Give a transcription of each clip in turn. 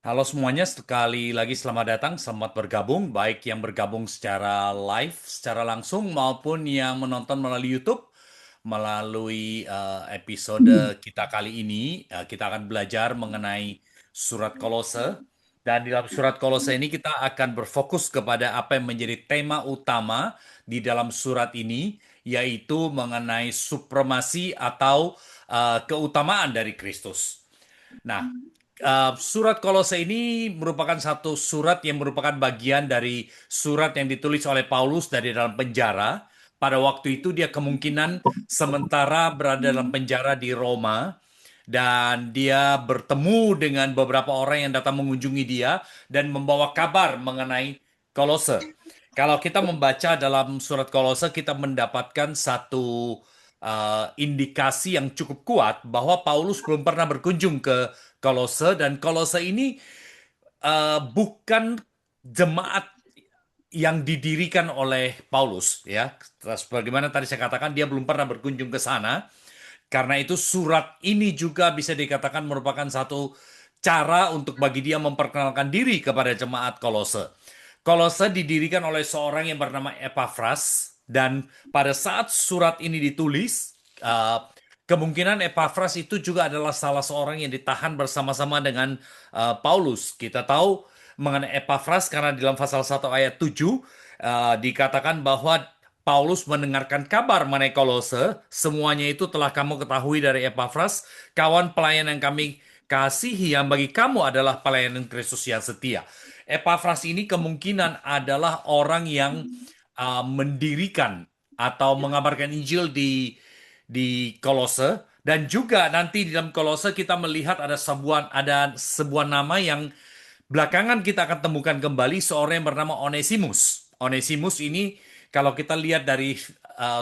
Halo semuanya, sekali lagi selamat datang, selamat bergabung, baik yang bergabung secara live, secara langsung, maupun yang menonton melalui YouTube. Melalui episode kita kali ini, kita akan belajar mengenai surat Kolose. Dan di dalam surat Kolose ini kita akan berfokus kepada apa yang menjadi tema utama di dalam surat ini, yaitu mengenai supremasi atau keutamaan dari Kristus. Nah, surat Kolose ini merupakan satu surat yang merupakan bagian dari surat yang ditulis oleh Paulus dari dalam penjara. Pada waktu itu dia kemungkinan sementara berada dalam penjara di Roma dan dia bertemu dengan beberapa orang yang datang mengunjungi dia dan membawa kabar mengenai Kolose. Kalau kita membaca dalam surat Kolose, kita mendapatkan satu indikasi yang cukup kuat bahwa Paulus belum pernah berkunjung ke Kolose dan Kolose ini bukan jemaat yang didirikan oleh Paulus ya. Terus bagaimana tadi saya katakan dia belum pernah berkunjung ke sana. Karena itu surat ini juga bisa dikatakan merupakan satu cara untuk bagi dia memperkenalkan diri kepada jemaat Kolose. Kolose didirikan oleh seorang yang bernama Epaphras dan pada saat surat ini ditulis, kemungkinan Epaphras itu juga adalah salah seorang yang ditahan bersama-sama dengan Paulus. Kita tahu mengenai Epaphras karena di dalam pasal 1 ayat 7 dikatakan bahwa Paulus mendengarkan kabar mengenai Kolose, semuanya itu telah kamu ketahui dari Epaphras, kawan pelayan yang kami kasihi yang bagi kamu adalah pelayanan Kristus yang setia. Epaphras ini kemungkinan adalah orang yang mendirikan atau mengabarkan Injil di Kolose dan juga nanti di dalam Kolose kita melihat ada sebuah nama yang belakangan kita akan temukan kembali seorang yang bernama Onesimus. Onesimus ini kalau kita lihat dari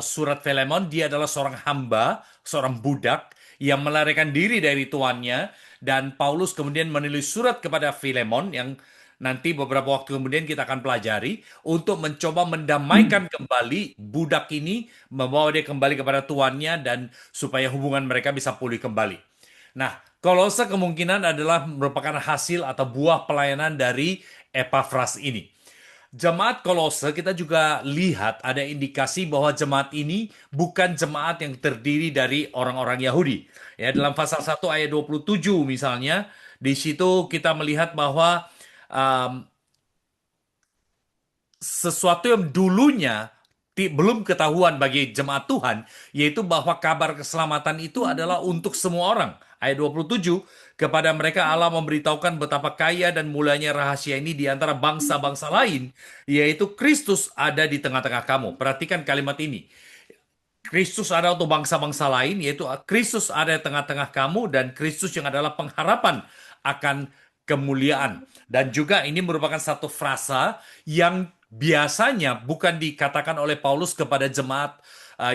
surat Filemon, dia adalah seorang hamba, seorang budak yang melarikan diri dari tuannya dan Paulus kemudian menulis surat kepada Filemon yang nanti beberapa waktu kemudian kita akan pelajari untuk mencoba mendamaikan kembali budak ini, membawa dia kembali kepada tuannya dan supaya hubungan mereka bisa pulih kembali. Nah, Kolose kemungkinan adalah merupakan hasil atau buah pelayanan dari Epaphras ini. Jemaat Kolose kita juga lihat ada indikasi bahwa jemaat ini bukan jemaat yang terdiri dari orang-orang Yahudi. Ya, dalam pasal 1 ayat 27 misalnya, di situ kita melihat bahwa um, sesuatu yang dulunya belum ketahuan bagi jemaat Tuhan, yaitu bahwa kabar keselamatan itu adalah untuk semua orang. Ayat 27, kepada mereka Allah memberitahukan betapa kaya dan mulianya rahasia ini di antara bangsa-bangsa lain, yaitu Kristus ada di tengah-tengah kamu. Perhatikan kalimat ini. Kristus ada untuk bangsa-bangsa lain, yaitu Kristus ada di tengah-tengah kamu dan Kristus yang adalah pengharapan akan kemuliaan. Dan juga ini merupakan satu frasa yang biasanya bukan dikatakan oleh Paulus kepada jemaat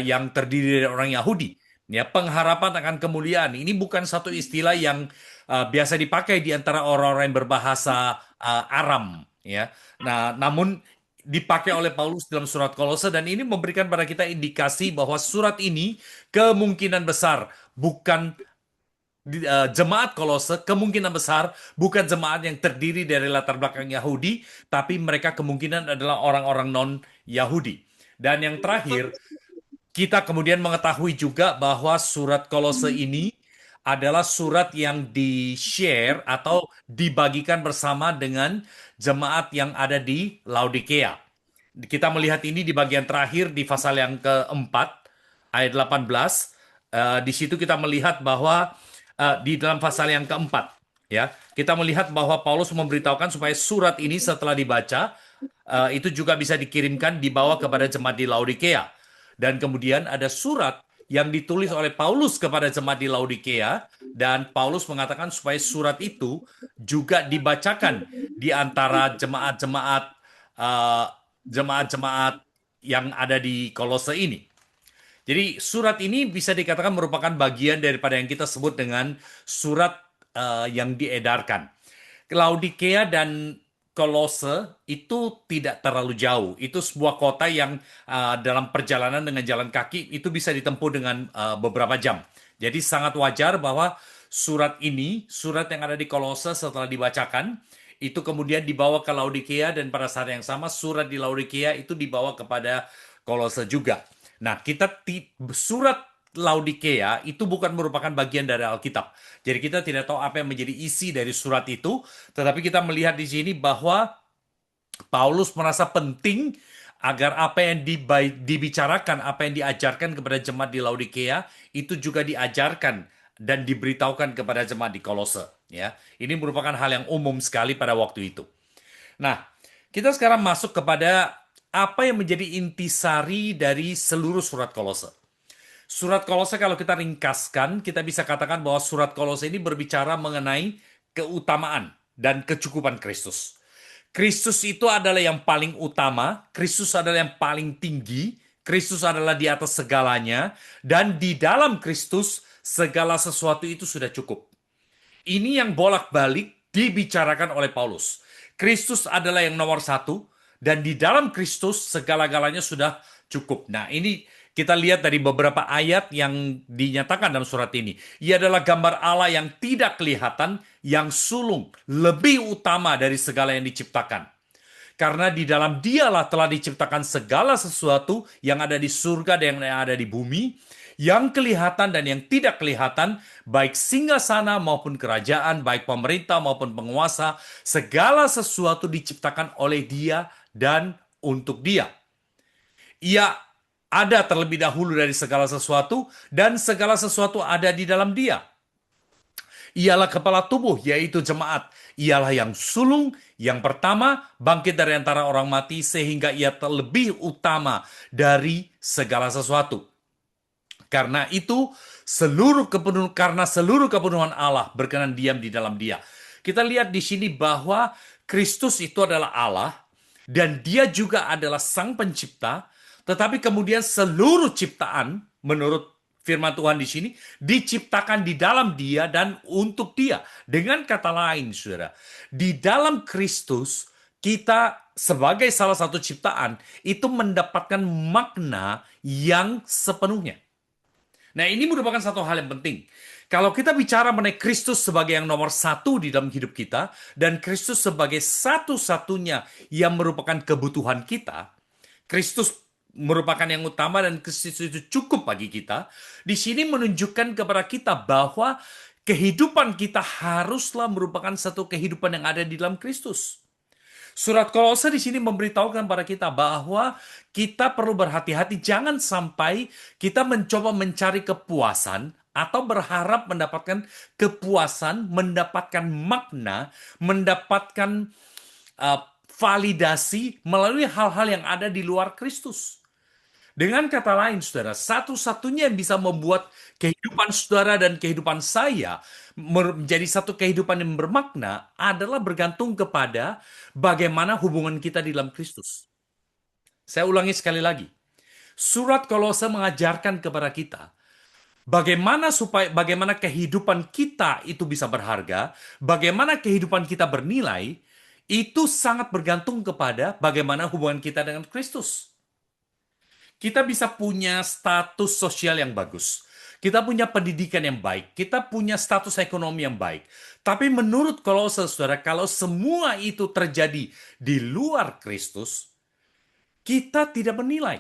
yang terdiri dari orang Yahudi. Ya, pengharapan akan kemuliaan. Ini bukan satu istilah yang biasa dipakai di antara orang-orang yang berbahasa Aram, ya. Nah, namun dipakai oleh Paulus dalam surat Kolose dan ini memberikan pada kita indikasi bahwa surat ini kemungkinan besar bukan jemaat Kolose, kemungkinan besar bukan jemaat yang terdiri dari latar belakang Yahudi, tapi mereka kemungkinan adalah orang-orang non-Yahudi. Dan yang terakhir, kita kemudian mengetahui juga bahwa surat Kolose ini adalah surat yang di-share atau dibagikan bersama dengan jemaat yang ada di Laodikea. Kita melihat ini di bagian terakhir di pasal yang keempat, ayat 18. Di situ kita melihat bahwa di dalam pasal yang keempat, ya, kita melihat bahwa Paulus memberitahukan supaya surat ini setelah dibaca, itu juga bisa dikirimkan dibawa kepada jemaat di Laodikea. Dan kemudian ada surat yang ditulis oleh Paulus kepada jemaat di Laodikea dan Paulus mengatakan supaya surat itu juga dibacakan di antara eh, jemaat-jemaat yang ada di Kolose ini. Jadi surat ini bisa dikatakan merupakan bagian daripada yang kita sebut dengan surat yang diedarkan. Laodikea dan Kolose itu tidak terlalu jauh. Itu sebuah kota yang dalam perjalanan dengan jalan kaki itu bisa ditempuh dengan beberapa jam. Jadi sangat wajar bahwa surat ini, surat yang ada di Kolose setelah dibacakan, itu kemudian dibawa ke Laodikia dan pada saat yang sama surat di Laodikia itu dibawa kepada Kolose juga. Nah, surat Laodikia itu bukan merupakan bagian dari Alkitab. Jadi kita tidak tahu apa yang menjadi isi dari surat itu, tetapi kita melihat di sini bahwa Paulus merasa penting agar apa yang dibicarakan, apa yang diajarkan kepada jemaat di Laodikia itu juga diajarkan dan diberitahukan kepada jemaat di Kolose. Ya, ini merupakan hal yang umum sekali pada waktu itu. Nah, kita sekarang masuk kepada apa yang menjadi intisari dari seluruh surat Kolose. Surat Kolose kalau kita ringkaskan, kita bisa katakan bahwa surat Kolose ini berbicara mengenai keutamaan dan kecukupan Kristus. Kristus itu adalah yang paling utama, Kristus adalah yang paling tinggi, Kristus adalah di atas segalanya, dan di dalam Kristus segala sesuatu itu sudah cukup. Ini yang bolak-balik dibicarakan oleh Paulus. Kristus adalah yang nomor satu, dan di dalam Kristus segala-galanya sudah cukup. Nah, ini kita lihat dari beberapa ayat yang dinyatakan dalam surat ini. Ia adalah gambar Allah yang tidak kelihatan, yang sulung, lebih utama dari segala yang diciptakan. Karena di dalam dialah telah diciptakan segala sesuatu yang ada di surga dan yang ada di bumi, yang kelihatan dan yang tidak kelihatan, baik singgasana maupun kerajaan, baik pemerintah maupun penguasa, segala sesuatu diciptakan oleh Dia dan untuk Dia. Ia ada terlebih dahulu dari segala sesuatu, dan segala sesuatu ada di dalam Dia. Ialah kepala tubuh, yaitu jemaat. Ialah yang sulung, yang pertama, bangkit dari antara orang mati, sehingga ia terlebih utama dari segala sesuatu. Karena itu, karena seluruh kepenuhan Allah berkenan diam di dalam Dia. Kita lihat di sini bahwa Kristus itu adalah Allah, dan Dia juga adalah Sang Pencipta, tetapi kemudian seluruh ciptaan, menurut firman Tuhan di sini, diciptakan di dalam Dia dan untuk Dia. Dengan kata lain, saudara, di dalam Kristus, kita sebagai salah satu ciptaan, itu mendapatkan makna yang sepenuhnya. Nah, ini merupakan satu hal yang penting. Kalau kita bicara mengenai Kristus sebagai yang nomor satu di dalam hidup kita, dan Kristus sebagai satu-satunya yang merupakan kebutuhan kita, Kristus merupakan yang utama dan Kristus itu cukup bagi kita, di sini menunjukkan kepada kita bahwa kehidupan kita haruslah merupakan satu kehidupan yang ada di dalam Kristus. Surat Kolose di sini memberitahukan kepada kita bahwa kita perlu berhati-hati, jangan sampai kita mencoba mencari kepuasan atau berharap mendapatkan kepuasan, mendapatkan makna, mendapatkan validasi melalui hal-hal yang ada di luar Kristus. Dengan kata lain, saudara, satu-satunya yang bisa membuat kehidupan saudara dan kehidupan saya menjadi satu kehidupan yang bermakna adalah bergantung kepada bagaimana hubungan kita di dalam Kristus. Saya ulangi sekali lagi. Surat Kolose mengajarkan kepada kita bagaimana kehidupan kita itu bisa berharga, bagaimana kehidupan kita bernilai, itu sangat bergantung kepada bagaimana hubungan kita dengan Kristus. Kita bisa punya status sosial yang bagus. Kita punya pendidikan yang baik. Kita punya status ekonomi yang baik. Tapi menurut Kolose, saudara, kalau semua itu terjadi di luar Kristus, kita tidak bernilai.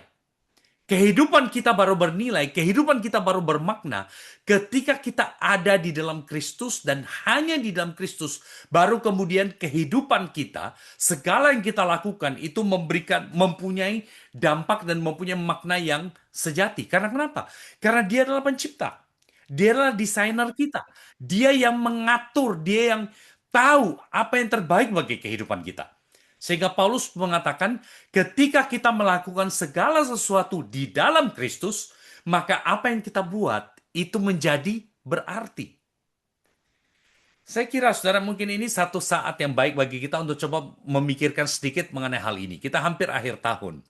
Kehidupan kita baru bernilai, kehidupan kita baru bermakna ketika kita ada di dalam Kristus dan hanya di dalam Kristus. Baru kemudian kehidupan kita, segala yang kita lakukan itu mempunyai dampak dan mempunyai makna yang sejati. Karena kenapa? Karena Dia adalah pencipta. Dia adalah desainer kita. Dia yang mengatur, Dia yang tahu apa yang terbaik bagi kehidupan kita. Sehingga Paulus mengatakan, ketika kita melakukan segala sesuatu di dalam Kristus, maka apa yang kita buat itu menjadi berarti. Saya kira, saudara, mungkin ini satu saat yang baik bagi kita untuk coba memikirkan sedikit mengenai hal ini. Kita hampir akhir tahun.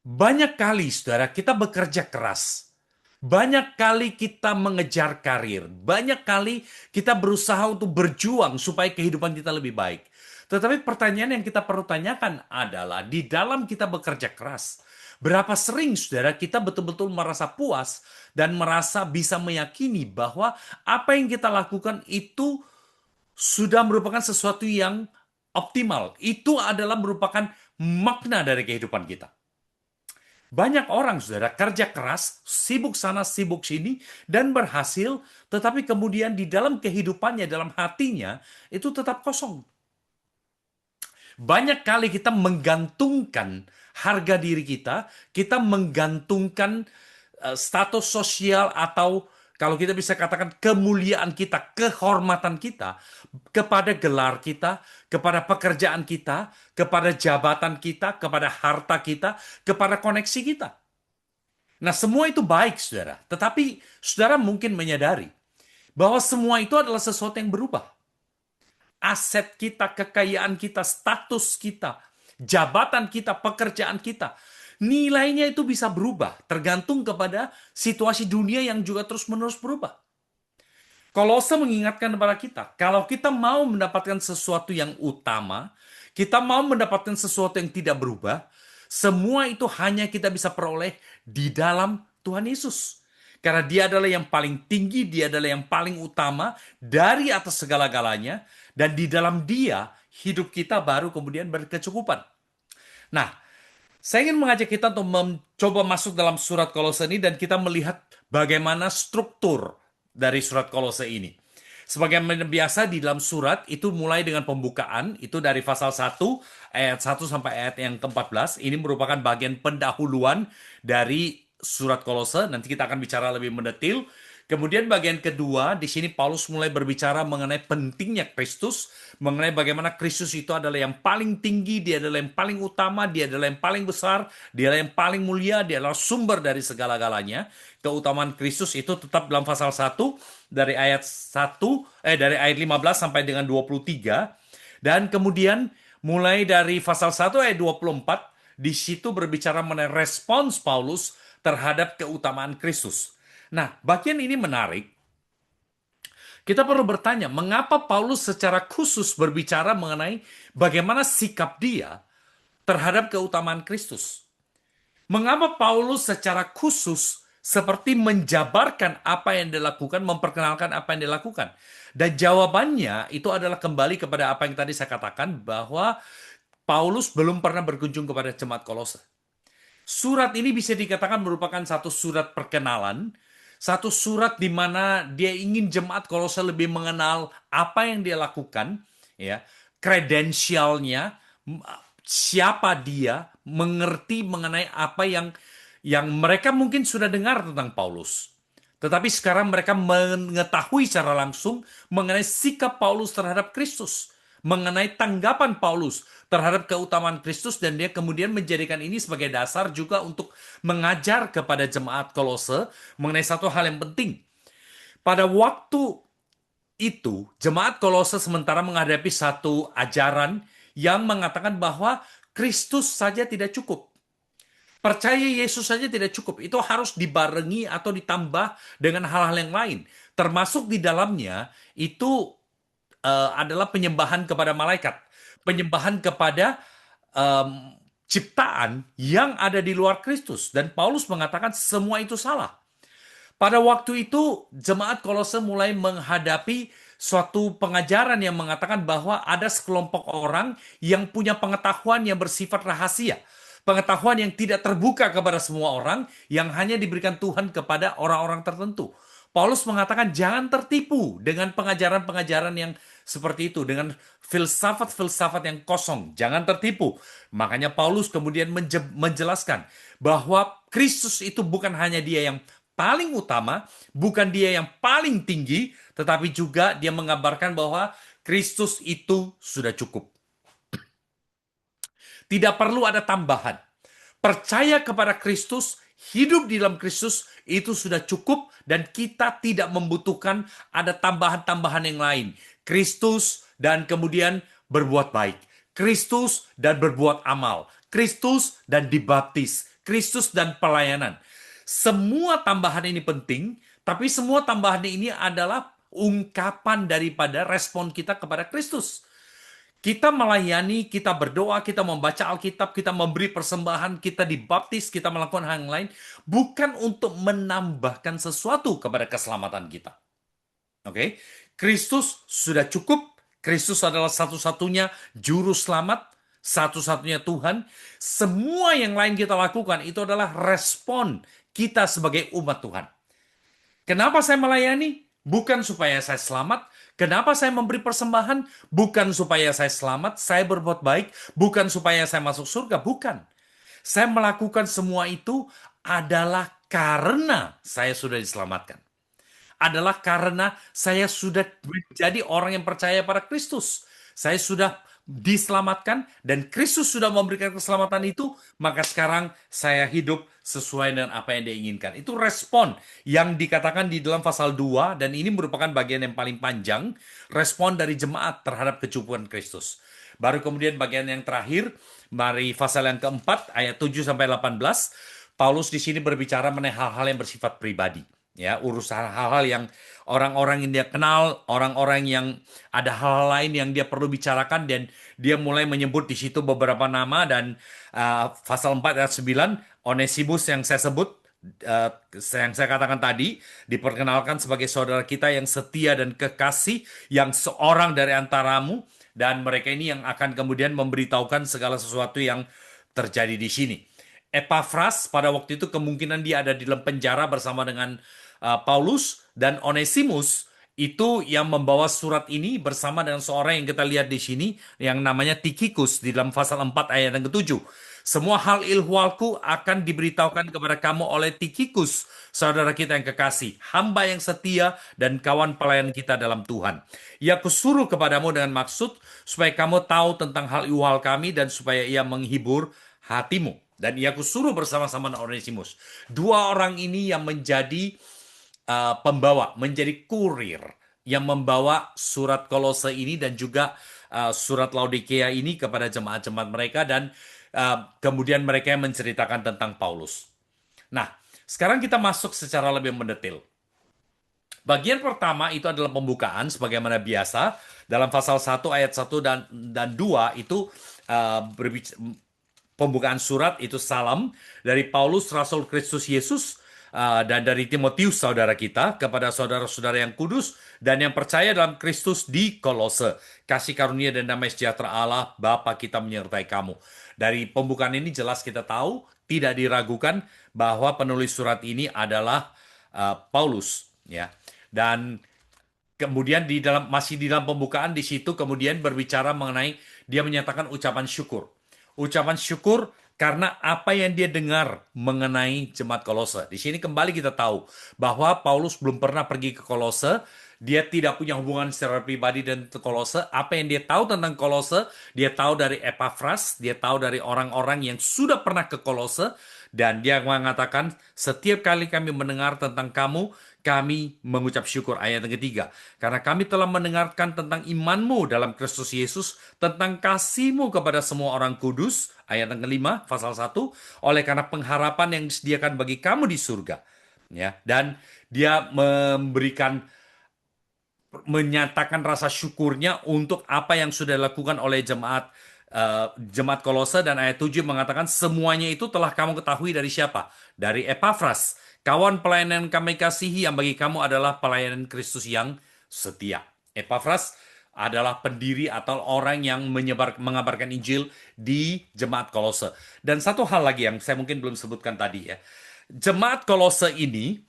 Banyak kali, saudara, kita bekerja keras. Banyak kali kita mengejar karir. Banyak kali kita berusaha untuk berjuang supaya kehidupan kita lebih baik. Tetapi pertanyaan yang kita perlu tanyakan adalah, di dalam kita bekerja keras, Berapa sering, saudara, kita betul-betul merasa puas dan merasa bisa meyakini bahwa apa yang kita lakukan itu sudah merupakan sesuatu yang optimal. Itu adalah merupakan makna dari kehidupan kita. Banyak orang, saudara, kerja keras, sibuk sana, sibuk sini, dan berhasil, tetapi kemudian di dalam kehidupannya, dalam hatinya, itu tetap kosong. Banyak kali kita menggantungkan harga diri kita menggantungkan status sosial atau kalau kita bisa katakan kemuliaan kita, kehormatan kita kepada gelar kita, kepada pekerjaan kita, kepada jabatan kita, kepada harta kita, kepada koneksi kita. Nah, semua itu baik, saudara. Tetapi saudara mungkin menyadari bahwa semua itu adalah sesuatu yang berubah. Aset kita, kekayaan kita, status kita, jabatan kita, pekerjaan kita, nilainya itu bisa berubah tergantung kepada situasi dunia yang juga terus-menerus berubah. Kolose mengingatkan kepada kita, kalau kita mau mendapatkan sesuatu yang utama, kita mau mendapatkan sesuatu yang tidak berubah, semua itu hanya kita bisa peroleh di dalam Tuhan Yesus. Karena dia adalah yang paling tinggi, dia adalah yang paling utama dari atas segala-galanya, dan di dalam dia, hidup kita baru kemudian berkecukupan. Nah, saya ingin mengajak kita untuk mencoba masuk dalam surat Kolose ini dan kita melihat bagaimana struktur dari surat Kolose ini. Sebagaimana biasa di dalam surat itu mulai dengan pembukaan, itu dari pasal 1, ayat 1 sampai ayat yang ke-14. Ini merupakan bagian pendahuluan dari surat Kolose. Nanti kita akan bicara lebih mendetil. Kemudian bagian kedua, di sini Paulus mulai berbicara mengenai pentingnya Kristus, mengenai bagaimana Kristus itu adalah yang paling tinggi, dia adalah yang paling utama, dia adalah yang paling besar, dia adalah yang paling mulia, dia adalah sumber dari segala-galanya. Keutamaan Kristus itu tetap dalam pasal 1 dari ayat 15 sampai dengan 23. Dan kemudian mulai dari pasal 1 ayat 24, di situ berbicara mengenai respons Paulus terhadap keutamaan Kristus. Nah, bagian ini menarik. Kita perlu bertanya, mengapa Paulus secara khusus berbicara mengenai bagaimana sikap dia terhadap keutamaan Kristus? Mengapa Paulus secara khusus seperti menjabarkan apa yang dilakukan, memperkenalkan apa yang dilakukan? Dan jawabannya itu adalah kembali kepada apa yang tadi saya katakan, bahwa Paulus belum pernah berkunjung kepada jemaat Kolose. Surat ini bisa dikatakan merupakan satu surat perkenalan, satu surat di mana dia ingin jemaat Kolose lebih mengenal apa yang dia lakukan, ya, kredensialnya, siapa dia, mengerti mengenai apa yang mereka mungkin sudah dengar tentang Paulus. Tetapi sekarang mereka mengetahui secara langsung mengenai sikap Paulus terhadap Kristus, mengenai tanggapan Paulus terhadap keutamaan Kristus, dan dia kemudian menjadikan ini sebagai dasar juga untuk mengajar kepada jemaat Kolose mengenai satu hal yang penting. Pada waktu itu, jemaat Kolose sementara menghadapi satu ajaran yang mengatakan bahwa Kristus saja tidak cukup. Percaya Yesus saja tidak cukup. Itu harus dibarengi atau ditambah dengan hal-hal yang lain. Termasuk di dalamnya itu adalah penyembahan kepada malaikat. Penyembahan kepada ciptaan yang ada di luar Kristus. Dan Paulus mengatakan semua itu salah. Pada waktu itu, jemaat Kolose mulai menghadapi suatu pengajaran yang mengatakan bahwa ada sekelompok orang yang punya pengetahuan yang bersifat rahasia. Pengetahuan yang tidak terbuka kepada semua orang, yang hanya diberikan Tuhan kepada orang-orang tertentu. Paulus mengatakan jangan tertipu dengan pengajaran-pengajaran yang seperti itu, dengan filsafat-filsafat yang kosong. Jangan tertipu. Makanya Paulus kemudian menjelaskan bahwa Kristus itu bukan hanya dia yang paling utama, bukan dia yang paling tinggi, tetapi juga dia mengabarkan bahwa Kristus itu sudah cukup. Tidak perlu ada tambahan. Percaya kepada Kristus, hidup di dalam Kristus, itu sudah cukup dan kita tidak membutuhkan ada tambahan-tambahan yang lain. Kristus dan kemudian berbuat baik. Kristus dan berbuat amal. Kristus dan dibaptis. Kristus dan pelayanan. Semua tambahan ini penting, tapi semua tambahan ini adalah ungkapan daripada respon kita kepada Kristus. Kita melayani, kita berdoa, kita membaca Alkitab, kita memberi persembahan, kita dibaptis, kita melakukan hal yang lain, bukan untuk menambahkan sesuatu kepada keselamatan kita. Oke, Kristus sudah cukup. Kristus adalah satu-satunya juru selamat, satu-satunya Tuhan. Semua yang lain kita lakukan itu adalah respon kita sebagai umat Tuhan. Kenapa saya melayani? Bukan supaya saya selamat. Kenapa saya memberi persembahan? Bukan supaya saya selamat, saya berbuat baik. Bukan supaya saya masuk surga, bukan. Saya melakukan semua itu adalah karena saya sudah diselamatkan. Adalah karena saya sudah menjadi orang yang percaya pada Kristus. Saya sudah diselamatkan dan Kristus sudah memberikan keselamatan itu, maka sekarang saya hidup sesuai dengan apa yang dia inginkan. Itu respon yang dikatakan di dalam pasal 2 dan ini merupakan bagian yang paling panjang, respon dari jemaat terhadap kecubuan Kristus. Baru kemudian bagian yang terakhir, mari pasal yang keempat ayat 7 sampai 18, Paulus di sini berbicara mengenai hal-hal yang bersifat pribadi. Ya, urusan hal-hal yang orang-orang yang dia kenal, orang-orang yang ada hal-hal lain yang dia perlu bicarakan dan dia mulai menyebut di situ beberapa nama dan pasal 4 ayat 9 Onesimus yang saya sebut yang saya katakan tadi diperkenalkan sebagai saudara kita yang setia dan kekasih yang seorang dari antaramu dan mereka ini yang akan kemudian memberitahukan segala sesuatu yang terjadi di sini. Epafras pada waktu itu kemungkinan dia ada di dalam penjara bersama dengan Paulus dan Onesimus itu yang membawa surat ini bersama dengan seorang yang kita lihat di sini yang namanya Tikhikus di dalam pasal 4 ayat yang ke-7. Semua hal ilhualku akan diberitahukan kepada kamu oleh Tikhikus, saudara kita yang kekasih, hamba yang setia dan kawan pelayan kita dalam Tuhan. Ia kusuruh kepadamu dengan maksud supaya kamu tahu tentang hal ihwal kami dan supaya ia menghibur hatimu. Dan ia kusuruh bersama-sama dengan Onesimus. Dua orang ini yang menjadi pembawa, menjadi kurir yang membawa surat Kolose ini dan juga surat Laodikia ini kepada jemaat-jemaat mereka dan kemudian mereka yang menceritakan tentang Paulus. Nah, sekarang kita masuk secara lebih mendetail. Bagian pertama itu adalah pembukaan sebagaimana biasa dalam pasal 1 ayat 1 dan 2 itu pembukaan surat itu salam dari Paulus Rasul Kristus Yesus dan dari Timotius saudara kita kepada saudara-saudara yang kudus dan yang percaya dalam Kristus di Kolose. Kasih karunia dan damai sejahtera Allah Bapa kita menyertai kamu. Dari pembukaan ini jelas kita tahu tidak diragukan bahwa penulis surat ini adalah Paulus ya. Dan kemudian masih di dalam pembukaan di situ kemudian berbicara mengenai dia menyatakan ucapan syukur. Ucapan syukur karena apa yang dia dengar mengenai jemaat Kolose. Di sini kembali kita tahu bahwa Paulus belum pernah pergi ke Kolose. Dia tidak punya hubungan secara pribadi dengan Kolose. Apa yang dia tahu tentang Kolose, dia tahu dari Epafras, dia tahu dari orang-orang yang sudah pernah ke Kolose. Dan dia mengatakan, setiap kali kami mendengar tentang kamu, kami mengucap syukur. Ayat yang ketiga. Karena kami telah mendengarkan tentang imanmu dalam Kristus Yesus, tentang kasihmu kepada semua orang kudus. Ayat yang kelima, pasal 1. Oleh karena pengharapan yang disediakan bagi kamu di surga. Ya, dan dia menyatakan rasa syukurnya untuk apa yang sudah dilakukan oleh jemaat Kolose dan ayat 7 mengatakan semuanya itu telah kamu ketahui dari siapa? Dari Epafras, kawan pelayanan kami kasihi yang bagi kamu adalah pelayanan Kristus yang setia. Epafras adalah pendiri atau orang yang mengabarkan Injil di jemaat Kolose. Dan satu hal lagi yang saya mungkin belum sebutkan tadi ya. Jemaat Kolose ini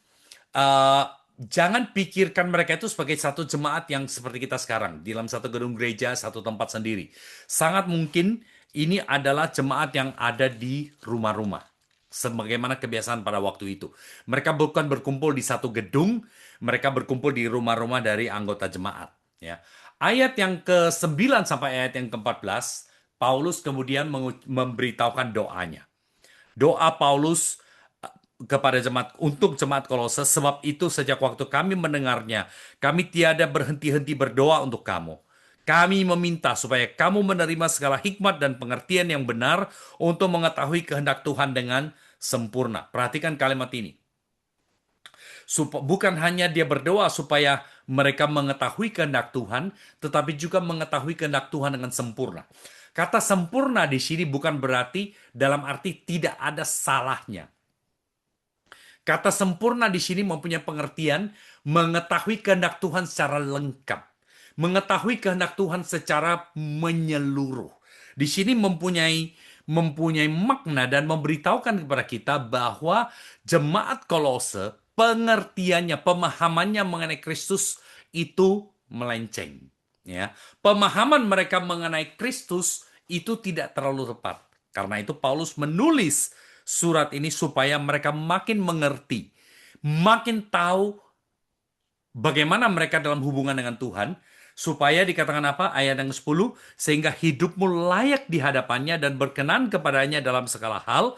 jangan pikirkan mereka itu sebagai satu jemaat yang seperti kita sekarang, di dalam satu gedung gereja, satu tempat sendiri. Sangat mungkin ini adalah jemaat yang ada di rumah-rumah, sebagaimana kebiasaan pada waktu itu. Mereka bukan berkumpul di satu gedung, mereka berkumpul di rumah-rumah dari anggota jemaat. Ya. Ayat yang ke-9 sampai ayat yang ke-14, Paulus kemudian memberitahukan doanya. Doa Paulus kepada untuk jemaat Kolose, sebab itu sejak waktu kami mendengarnya, kami tiada berhenti-henti berdoa untuk kamu. Kami meminta supaya kamu menerima segala hikmat dan pengertian yang benar untuk mengetahui kehendak Tuhan dengan sempurna. Perhatikan kalimat ini. Bukan hanya dia berdoa supaya mereka mengetahui kehendak Tuhan, tetapi juga mengetahui kehendak Tuhan dengan sempurna. Kata sempurna di sini bukan berarti dalam arti tidak ada salahnya. Kata sempurna di sini mempunyai pengertian mengetahui kehendak Tuhan secara lengkap. Mengetahui kehendak Tuhan secara menyeluruh. Di sini mempunyai makna dan memberitahukan kepada kita bahwa jemaat Kolose pengertiannya, pemahamannya mengenai Kristus itu melenceng. Ya, pemahaman mereka mengenai Kristus itu tidak terlalu tepat. Karena itu Paulus menulis surat ini supaya mereka makin mengerti, makin tahu bagaimana mereka dalam hubungan dengan Tuhan, supaya dikatakan apa? Ayat yang 10, sehingga hidupmu layak di hadapannya dan berkenan kepadanya dalam segala hal,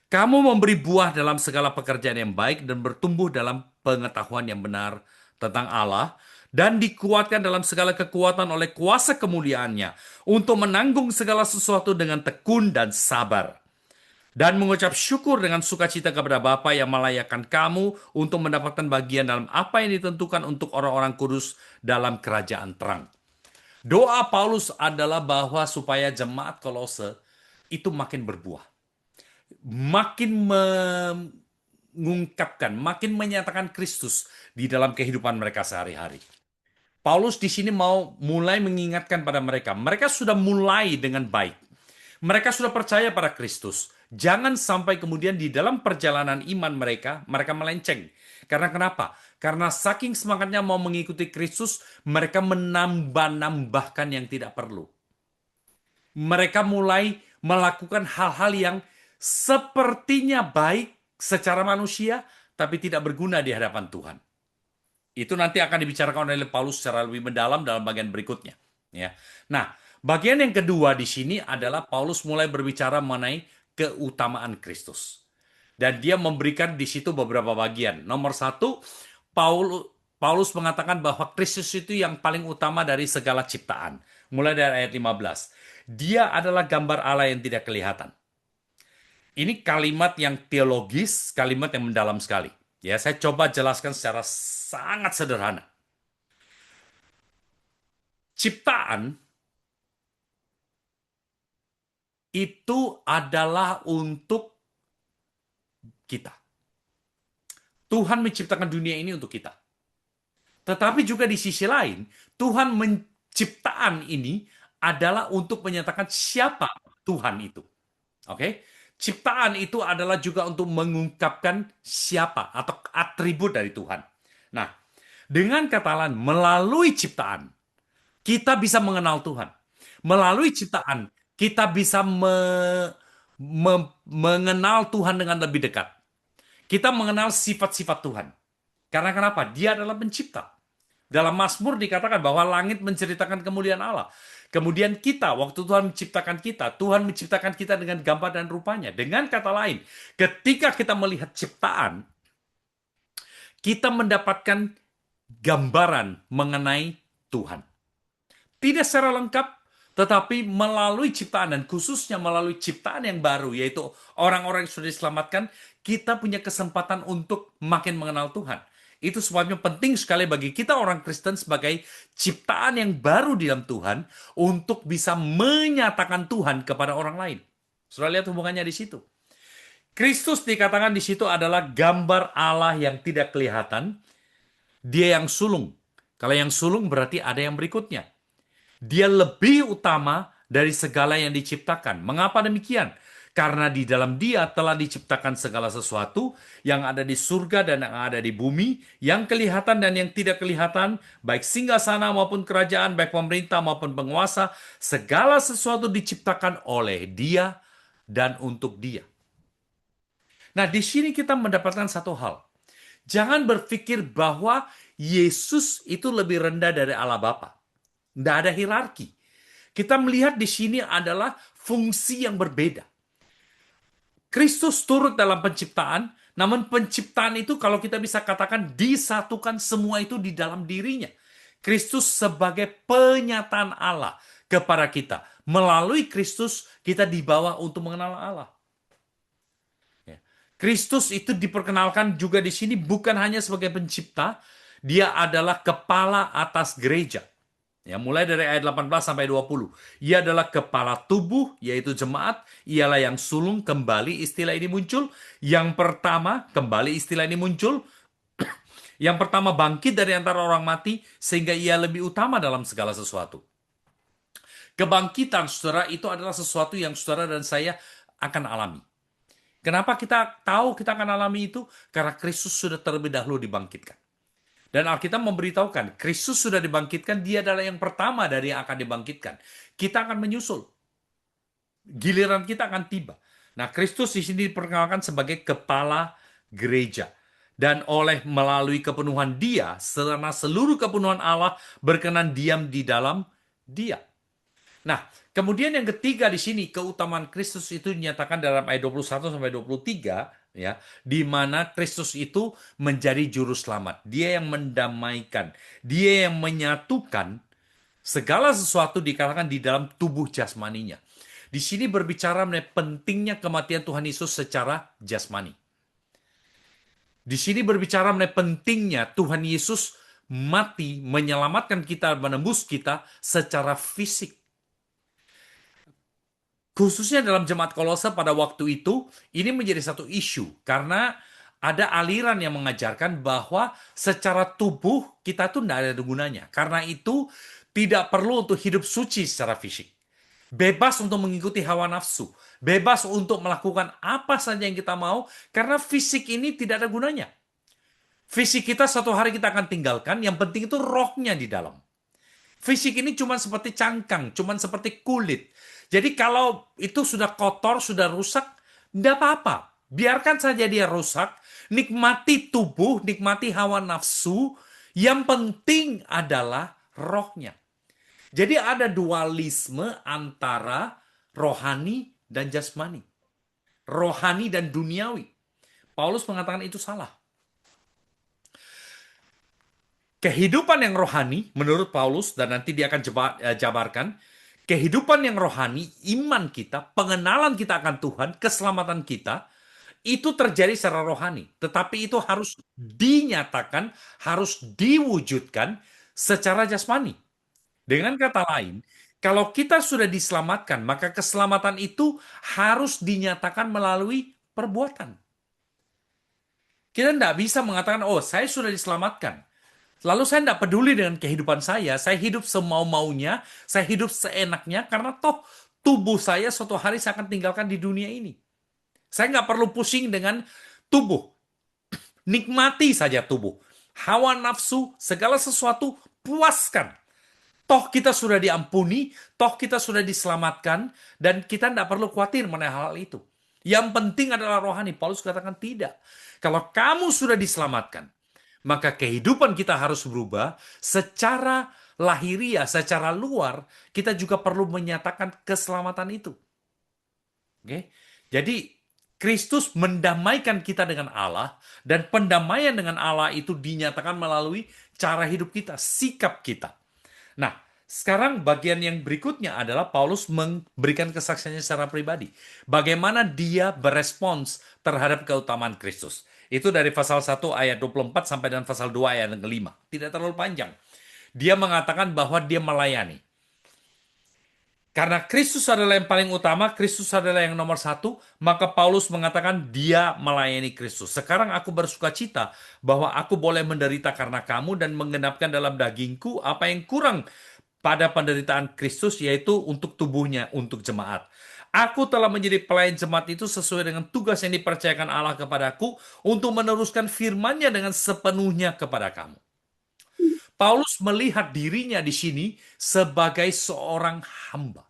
kamu memberi buah dalam segala pekerjaan yang baik dan bertumbuh dalam pengetahuan yang benar tentang Allah, dan dikuatkan dalam segala kekuatan oleh kuasa kemuliaannya untuk menanggung segala sesuatu dengan tekun dan sabar. Dan mengucap syukur dengan sukacita kepada Bapa yang melayakkan kamu untuk mendapatkan bagian dalam apa yang ditentukan untuk orang-orang kudus dalam kerajaan terang. Doa Paulus adalah bahwa supaya jemaat Kolose itu makin berbuah. Makin mengungkapkan, makin menyatakan Kristus di dalam kehidupan mereka sehari-hari. Paulus di sini mau mulai mengingatkan pada mereka. Mereka sudah mulai dengan baik. Mereka sudah percaya pada Kristus. Jangan sampai kemudian di dalam perjalanan iman mereka melenceng. Karena kenapa? Karena saking semangatnya mau mengikuti Kristus, mereka menambah-nambahkan yang tidak perlu. Mereka mulai melakukan hal-hal yang sepertinya baik secara manusia, tapi tidak berguna di hadapan Tuhan. Itu nanti akan dibicarakan oleh Paulus secara lebih mendalam dalam bagian berikutnya. Ya. Nah, bagian yang kedua di sini adalah Paulus mulai berbicara mengenai keutamaan Kristus. Dan dia memberikan di situ beberapa bagian. Nomor satu, Paulus mengatakan bahwa Kristus itu yang paling utama dari segala ciptaan. Mulai dari ayat 15. Dia adalah gambar Allah yang tidak kelihatan. Ini kalimat yang teologis, kalimat yang mendalam sekali. Ya, saya coba jelaskan secara sangat sederhana. Ciptaan itu adalah untuk kita. Tuhan menciptakan dunia ini untuk kita. Tetapi juga di sisi lain, Tuhan menciptaan ini adalah untuk menyatakan siapa Tuhan itu. Oke? Ciptaan itu adalah juga untuk mengungkapkan siapa atau atribut dari Tuhan. Nah, dengan kata lain, melalui ciptaan, kita bisa mengenal Tuhan. Melalui ciptaan, kita bisa mengenal Tuhan dengan lebih dekat. Kita mengenal sifat-sifat Tuhan. Karena kenapa? Dia adalah pencipta. Dalam Mazmur dikatakan bahwa langit menceritakan kemuliaan Allah. Kemudian kita, waktu Tuhan menciptakan kita dengan gambar dan rupanya. Dengan kata lain, ketika kita melihat ciptaan, kita mendapatkan gambaran mengenai Tuhan. Tidak secara lengkap, tetapi melalui ciptaan, dan khususnya melalui ciptaan yang baru, yaitu orang-orang yang sudah diselamatkan, kita punya kesempatan untuk makin mengenal Tuhan. Itu sebabnya penting sekali bagi kita orang Kristen sebagai ciptaan yang baru di dalam Tuhan untuk bisa menyatakan Tuhan kepada orang lain. Sudah lihat hubungannya di situ. Kristus dikatakan di situ adalah gambar Allah yang tidak kelihatan. Dia yang sulung. Kalau yang sulung berarti ada yang berikutnya. Dia lebih utama dari segala yang diciptakan. Mengapa demikian? Karena di dalam Dia telah diciptakan segala sesuatu yang ada di surga dan yang ada di bumi, yang kelihatan dan yang tidak kelihatan, baik singgasana maupun kerajaan, baik pemerintah maupun penguasa, segala sesuatu diciptakan oleh Dia dan untuk Dia. Nah, di sini kita mendapatkan satu hal. Jangan berpikir bahwa Yesus itu lebih rendah dari Allah Bapa. Tidak ada hierarki. Kita melihat di sini adalah fungsi yang berbeda. Kristus turut dalam penciptaan, namun penciptaan itu kalau kita bisa katakan disatukan semua itu di dalam dirinya. Kristus sebagai penyataan Allah kepada kita. Melalui Kristus kita dibawa untuk mengenal Allah. Kristus itu diperkenalkan juga di sini bukan hanya sebagai pencipta, Dia adalah kepala atas gereja. Ya, mulai dari ayat 18 sampai 20. Ia adalah kepala tubuh, yaitu jemaat. Ialah yang sulung, kembali istilah ini muncul. Yang pertama, kembali istilah ini muncul. Yang pertama bangkit dari antara orang mati, sehingga ia lebih utama dalam segala sesuatu. Kebangkitan, saudara, itu adalah sesuatu yang saudara dan saya akan alami. Kenapa kita tahu kita akan alami itu? Karena Kristus sudah terlebih dahulu dibangkitkan. Dan Alkitab memberitahukan, Kristus sudah dibangkitkan, dia adalah yang pertama dari yang akan dibangkitkan. Kita akan menyusul. Giliran kita akan tiba. Nah, Kristus di sini diperkenalkan sebagai kepala gereja. Dan melalui kepenuhan dia, selama seluruh kepenuhan Allah berkenan diam di dalam dia. Nah, kemudian yang ketiga di sini, keutamaan Kristus itu dinyatakan dalam ayat 21 sampai 23, ya, di mana Kristus itu menjadi juru selamat. Dia yang mendamaikan, dia yang menyatukan segala sesuatu dikatakan di dalam tubuh jasmaninya. Di sini berbicara mengenai pentingnya kematian Tuhan Yesus secara jasmani. Di sini berbicara mengenai pentingnya Tuhan Yesus mati menyelamatkan kita, menembus kita secara fisik. Khususnya dalam jemaat Kolose pada waktu itu, ini menjadi satu isu. Karena ada aliran yang mengajarkan bahwa secara tubuh kita tuh tidak ada gunanya. Karena itu tidak perlu untuk hidup suci secara fisik. Bebas untuk mengikuti hawa nafsu. Bebas untuk melakukan apa saja yang kita mau. Karena fisik ini tidak ada gunanya. Fisik kita suatu hari kita akan tinggalkan. Yang penting itu rohnya di dalam. Fisik ini cuma seperti cangkang, cuma seperti kulit. Jadi kalau itu sudah kotor, sudah rusak, tidak apa-apa. Biarkan saja dia rusak, nikmati tubuh, nikmati hawa nafsu. Yang penting adalah rohnya. Jadi ada dualisme antara rohani dan jasmani. Rohani dan duniawi. Paulus mengatakan itu salah. Kehidupan yang rohani, menurut Paulus, dan nanti dia akan jabarkan, kehidupan yang rohani, iman kita, pengenalan kita akan Tuhan, keselamatan kita, itu terjadi secara rohani. Tetapi itu harus dinyatakan, harus diwujudkan secara jasmani. Dengan kata lain, kalau kita sudah diselamatkan, maka keselamatan itu harus dinyatakan melalui perbuatan. Kita tidak bisa mengatakan, oh saya sudah diselamatkan. Lalu saya tidak peduli dengan kehidupan saya hidup semau-maunya, saya hidup seenaknya, karena toh tubuh saya suatu hari saya akan tinggalkan di dunia ini. Saya nggak perlu pusing dengan tubuh. Nikmati saja tubuh. Hawa nafsu, segala sesuatu, puaskan. Toh kita sudah diampuni, toh kita sudah diselamatkan, dan kita tidak perlu khawatir mengenai hal itu. Yang penting adalah rohani. Paulus katakan tidak. Kalau kamu sudah diselamatkan, maka kehidupan kita harus berubah secara lahiriah, secara luar, kita juga perlu menyatakan keselamatan itu. Oke? Jadi, Kristus mendamaikan kita dengan Allah, dan pendamaian dengan Allah itu dinyatakan melalui cara hidup kita, sikap kita. Nah, sekarang bagian yang berikutnya adalah Paulus memberikan kesaksiannya secara pribadi. Bagaimana dia berespons terhadap keutamaan Kristus. Itu dari pasal 1 ayat 24 sampai dengan pasal 2 ayat yang kelima. Tidak terlalu panjang. Dia mengatakan bahwa dia melayani. Karena Kristus adalah yang paling utama, Kristus adalah yang nomor satu, maka Paulus mengatakan dia melayani Kristus. Sekarang aku bersuka cita bahwa aku boleh menderita karena kamu dan menggenapkan dalam dagingku apa yang kurang pada penderitaan Kristus, yaitu untuk tubuhnya, untuk jemaat. Aku telah menjadi pelayan jemaat itu sesuai dengan tugas yang dipercayakan Allah kepadaku untuk meneruskan firman-Nya dengan sepenuhnya kepada kamu. Paulus melihat dirinya di sini sebagai seorang hamba.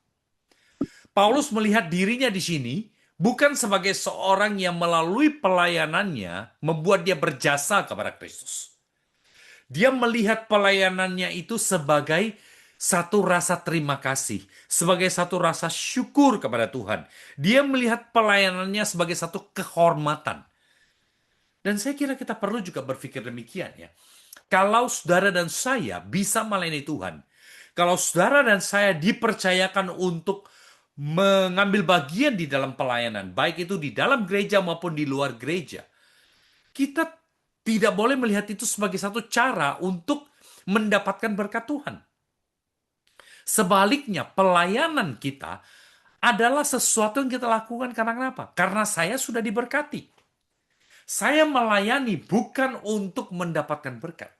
Paulus melihat dirinya di sini bukan sebagai seorang yang melalui pelayanannya membuat dia berjasa kepada Kristus. Dia melihat pelayanannya itu sebagai satu rasa terima kasih, sebagai satu rasa syukur kepada Tuhan. Dia melihat pelayanannya sebagai satu kehormatan. Dan saya kira kita perlu juga berpikir demikian ya. Kalau saudara dan saya bisa melayani Tuhan, kalau saudara dan saya dipercayakan untuk mengambil bagian di dalam pelayanan, baik itu di dalam gereja maupun di luar gereja, kita Tidak boleh melihat itu sebagai satu cara untuk mendapatkan berkat Tuhan. Sebaliknya, pelayanan kita adalah sesuatu yang kita lakukan karena kenapa? Karena saya sudah diberkati. Saya melayani bukan untuk mendapatkan berkat.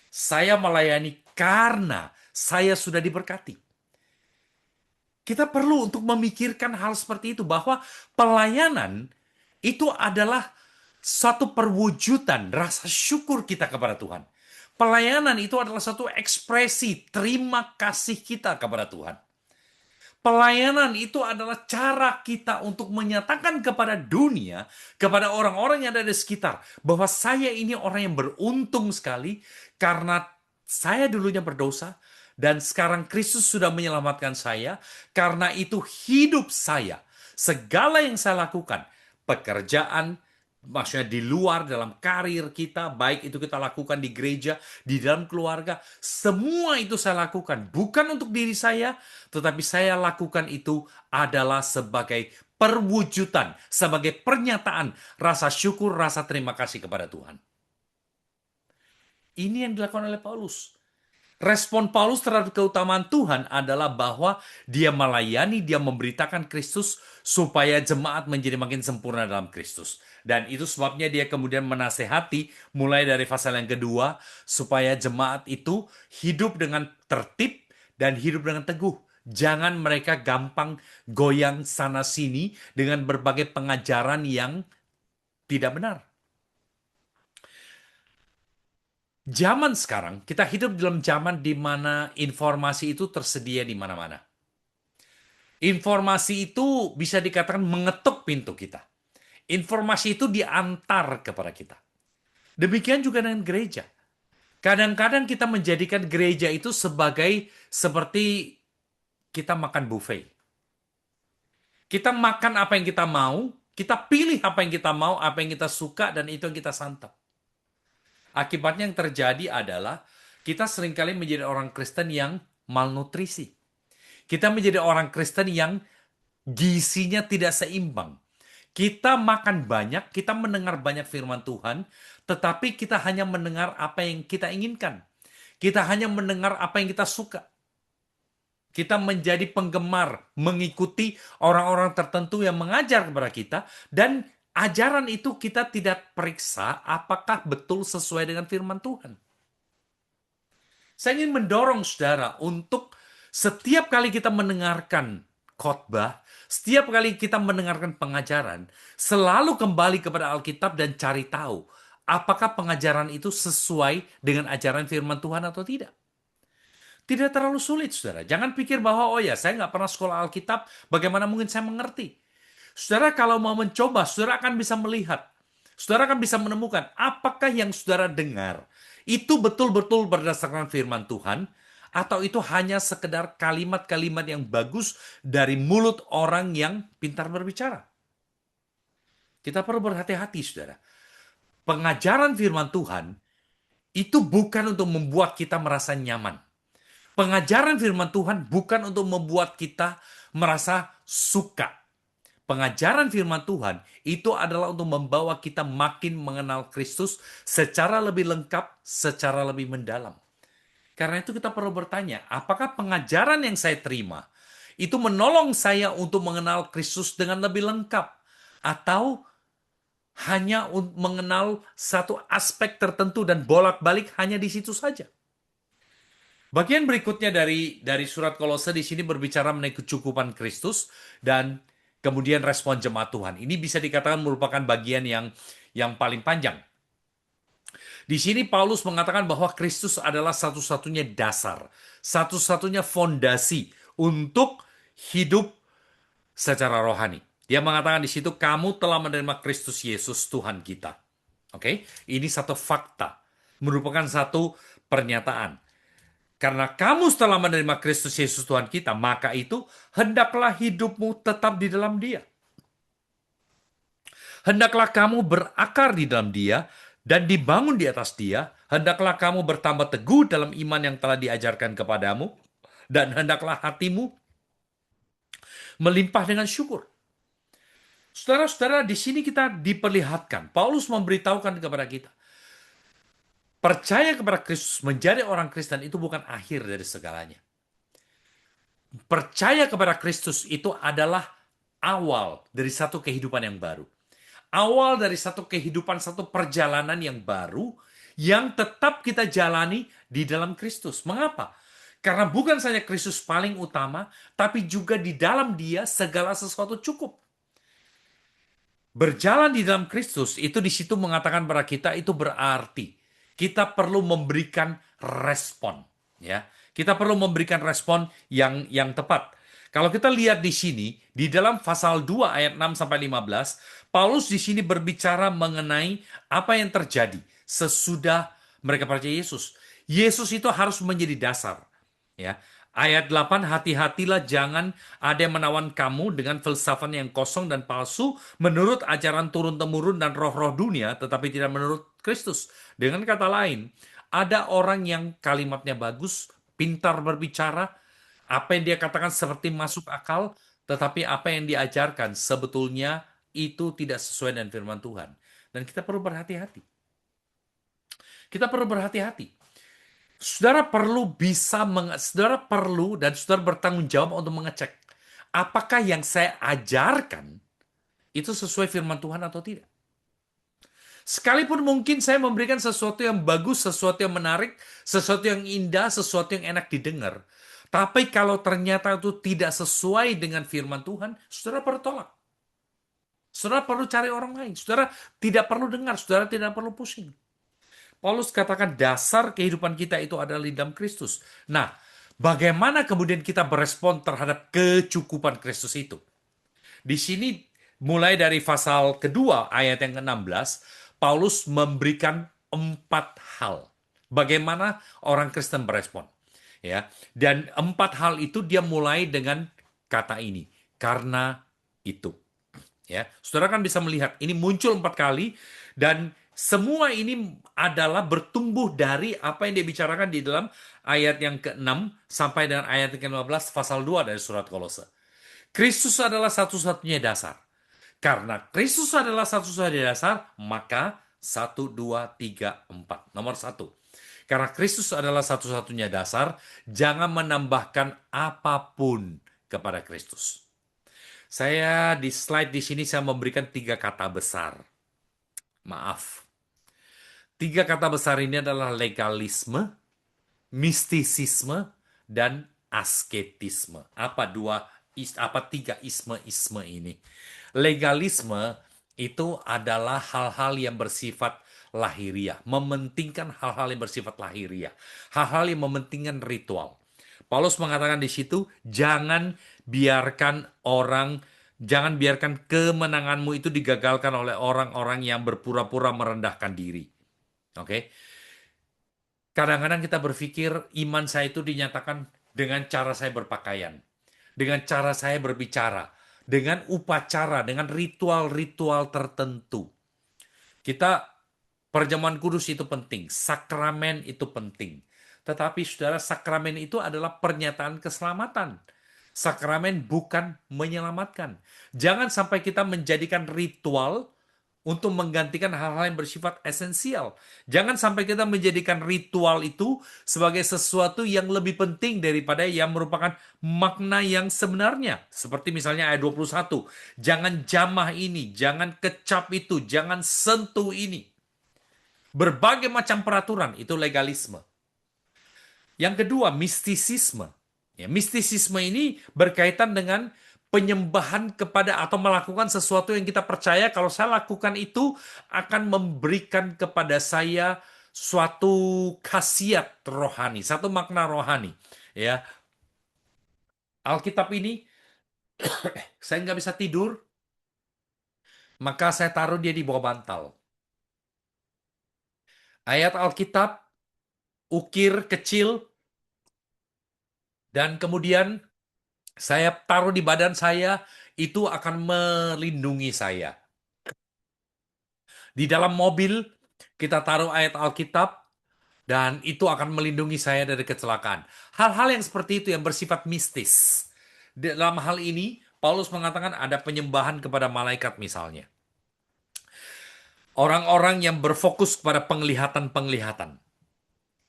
Saya melayani karena saya sudah diberkati. Kita perlu untuk memikirkan hal seperti itu, bahwa pelayanan itu adalah satu perwujudan rasa syukur kita kepada Tuhan. Pelayanan itu adalah satu ekspresi terima kasih kita kepada Tuhan. Pelayanan itu adalah cara kita untuk menyatakan kepada dunia, kepada orang-orang yang ada di sekitar, bahwa saya ini orang yang beruntung sekali karena saya dulunya berdosa, dan sekarang Kristus sudah menyelamatkan saya. Karena itu hidup saya, segala yang saya lakukan, pekerjaan, maksudnya di luar dalam karir kita, baik itu kita lakukan di gereja, di dalam keluarga, semua itu saya lakukan bukan untuk diri saya, tetapi saya lakukan itu adalah sebagai perwujudan, sebagai pernyataan rasa syukur, rasa terima kasih kepada Tuhan. Ini yang dilakukan oleh Paulus. Respon Paulus terhadap keutamaan Tuhan adalah bahwa dia melayani, dia memberitakan Kristus supaya jemaat menjadi makin sempurna dalam Kristus. Dan itu sebabnya dia kemudian menasehati mulai dari pasal yang kedua, supaya jemaat itu hidup dengan tertib dan hidup dengan teguh. Jangan mereka gampang goyang sana-sini dengan berbagai pengajaran yang tidak benar. Zaman sekarang, kita hidup dalam zaman di mana informasi itu tersedia di mana-mana. Informasi itu bisa dikatakan mengetuk pintu kita. Informasi itu diantar kepada kita. Demikian juga dengan gereja. Kadang-kadang kita menjadikan gereja itu sebagai seperti kita makan buffet. Kita makan apa yang kita mau, kita pilih apa yang kita mau, apa yang kita suka, dan itu yang kita santap. Akibatnya yang terjadi adalah kita seringkali menjadi orang Kristen yang malnutrisi. Kita menjadi orang Kristen yang gizinya tidak seimbang. Kita makan banyak, kita mendengar banyak firman Tuhan, tetapi kita hanya mendengar apa yang kita inginkan. Kita hanya mendengar apa yang kita suka. Kita menjadi penggemar, mengikuti orang-orang tertentu yang mengajar kepada kita, dan ajaran itu kita tidak periksa apakah betul sesuai dengan firman Tuhan. Saya ingin mendorong saudara untuk setiap kali kita mendengarkan khotbah, setiap kali kita mendengarkan pengajaran, selalu kembali kepada Alkitab dan cari tahu apakah pengajaran itu sesuai dengan ajaran firman Tuhan atau tidak. Tidak terlalu sulit, saudara. Jangan pikir bahwa, oh ya, saya nggak pernah sekolah Alkitab, bagaimana mungkin saya mengerti? Saudara kalau mau mencoba, saudara akan bisa melihat. Saudara akan bisa menemukan apakah yang saudara dengar itu betul-betul berdasarkan firman Tuhan, atau itu hanya sekedar kalimat-kalimat yang bagus dari mulut orang yang pintar berbicara. Kita perlu berhati-hati, saudara. Pengajaran firman Tuhan itu bukan untuk membuat kita merasa nyaman. Pengajaran firman Tuhan bukan untuk membuat kita merasa suka. Pengajaran firman Tuhan itu adalah untuk membawa kita makin mengenal Kristus secara lebih lengkap, secara lebih mendalam. Karena itu kita perlu bertanya, apakah pengajaran yang saya terima itu menolong saya untuk mengenal Kristus dengan lebih lengkap? Atau hanya mengenal satu aspek tertentu dan bolak-balik hanya di situ saja? Bagian berikutnya dari surat Kolose di sini berbicara mengenai kecukupan Kristus dan kemudian respon jemaat Tuhan. Ini bisa dikatakan merupakan bagian yang paling panjang. Di sini Paulus mengatakan bahwa Kristus adalah satu-satunya dasar, satu-satunya fondasi untuk hidup secara rohani. Dia mengatakan di situ, kamu telah menerima Kristus Yesus Tuhan kita. Oke, ini satu fakta, merupakan satu pernyataan. Karena kamu setelah menerima Kristus Yesus Tuhan kita, maka itu hendaklah hidupmu tetap di dalam Dia. Hendaklah kamu berakar di dalam Dia dan dibangun di atas Dia. Hendaklah kamu bertambah teguh dalam iman yang telah diajarkan kepadamu, dan hendaklah hatimu melimpah dengan syukur. Saudara-saudara, di sini kita diperlihatkan, Paulus memberitahukan kepada kita Percaya kepada Kristus, menjadi orang Kristen itu bukan akhir dari segalanya. Percaya kepada Kristus itu adalah awal dari satu kehidupan yang baru. Awal dari satu kehidupan, satu perjalanan yang baru yang tetap kita jalani di dalam Kristus. Mengapa? Karena bukan saja Kristus paling utama, tapi juga di dalam Dia segala sesuatu cukup. Berjalan di dalam Kristus itu di situ mengatakan pada kita itu berarti kita perlu memberikan respon, ya. Kita perlu memberikan respon yang tepat. Kalau kita lihat di sini di dalam pasal 2 ayat 6 sampai 15, Paulus di sini berbicara mengenai apa yang terjadi sesudah mereka percaya Yesus. Yesus itu harus menjadi dasar, ya. Ayat 8, hati-hatilah jangan ada yang menawan kamu dengan filsafat yang kosong dan palsu menurut ajaran turun-temurun dan roh-roh dunia, tetapi tidak menurut Kristus. Dengan kata lain, ada orang yang kalimatnya bagus, pintar berbicara, apa yang dia katakan seperti masuk akal, tetapi apa yang diajarkan sebetulnya itu tidak sesuai dengan firman Tuhan. Dan kita perlu berhati-hati. Kita perlu berhati-hati. Saudara perlu dan saudara bertanggung jawab untuk mengecek apakah yang saya ajarkan itu sesuai firman Tuhan atau tidak. Sekalipun mungkin saya memberikan sesuatu yang bagus, sesuatu yang menarik, sesuatu yang indah, sesuatu yang enak didengar. Tapi kalau ternyata itu tidak sesuai dengan firman Tuhan, saudara perlu tolak. Saudara perlu cari orang lain. Saudara tidak perlu dengar, saudara tidak perlu pusing. Paulus katakan dasar kehidupan kita itu adalah di dalam Kristus. Nah, bagaimana kemudian kita berespon terhadap kecukupan Kristus itu? Di sini mulai dari pasal kedua ayat yang ke-16, Paulus memberikan 4 hal. Bagaimana orang Kristen berespon. Ya, dan 4 hal itu dia mulai dengan kata ini, karena itu. Ya, saudara kan bisa melihat ini muncul 4 kali dan semua ini adalah bertumbuh dari apa yang dia bicarakan di dalam ayat yang ke-6 sampai dengan ayat yang ke-15 pasal 2 dari surat Kolose. Kristus adalah satu-satunya dasar. Karena Kristus adalah satu-satunya dasar, maka 1, 2, 3, 4. Nomor 1. Karena Kristus adalah satu-satunya dasar, jangan menambahkan apapun kepada Kristus. Saya di slide di sini saya memberikan 3 kata besar. Maaf. 3 kata besar ini adalah legalisme, mistisisme, dan asketisme. Apa 3 isme-isme ini? Legalisme itu adalah hal-hal yang bersifat lahiriah, mementingkan hal-hal yang bersifat lahiriah, hal-hal yang mementingkan ritual. Paulus mengatakan di situ, jangan biarkan kemenanganmu itu digagalkan oleh orang-orang yang berpura-pura merendahkan diri. Oke? Kadang-kadang kita berpikir iman saya itu dinyatakan dengan cara saya berpakaian, dengan cara saya berbicara, dengan upacara, dengan ritual-ritual tertentu. Perjamuan kudus itu penting, sakramen itu penting. Tetapi saudara, sakramen itu adalah pernyataan keselamatan. Sakramen bukan menyelamatkan. Jangan sampai kita menjadikan ritual untuk menggantikan hal-hal yang bersifat esensial. Jangan sampai kita menjadikan ritual itu sebagai sesuatu yang lebih penting daripada yang merupakan makna yang sebenarnya. Seperti misalnya ayat 21. Jangan jamah ini, jangan kecap itu, jangan sentuh ini. Berbagai macam peraturan, itu legalisme. Yang kedua, mistisisme. Ya, mistisisme ini berkaitan dengan penyembahan kepada atau melakukan sesuatu yang kita percaya kalau saya lakukan itu akan memberikan kepada saya suatu khasiat rohani, satu makna rohani. Ya, Alkitab ini saya nggak bisa tidur, maka saya taruh dia di bawah bantal. Ayat Alkitab, ukir kecil, dan kemudian saya taruh di badan saya, itu akan melindungi saya. Di dalam mobil, kita taruh ayat Alkitab, dan itu akan melindungi saya dari kecelakaan. Hal-hal yang seperti itu yang bersifat mistis. Dalam hal ini, Paulus mengatakan ada penyembahan kepada malaikat misalnya. Orang-orang yang berfokus pada penglihatan-penglihatan.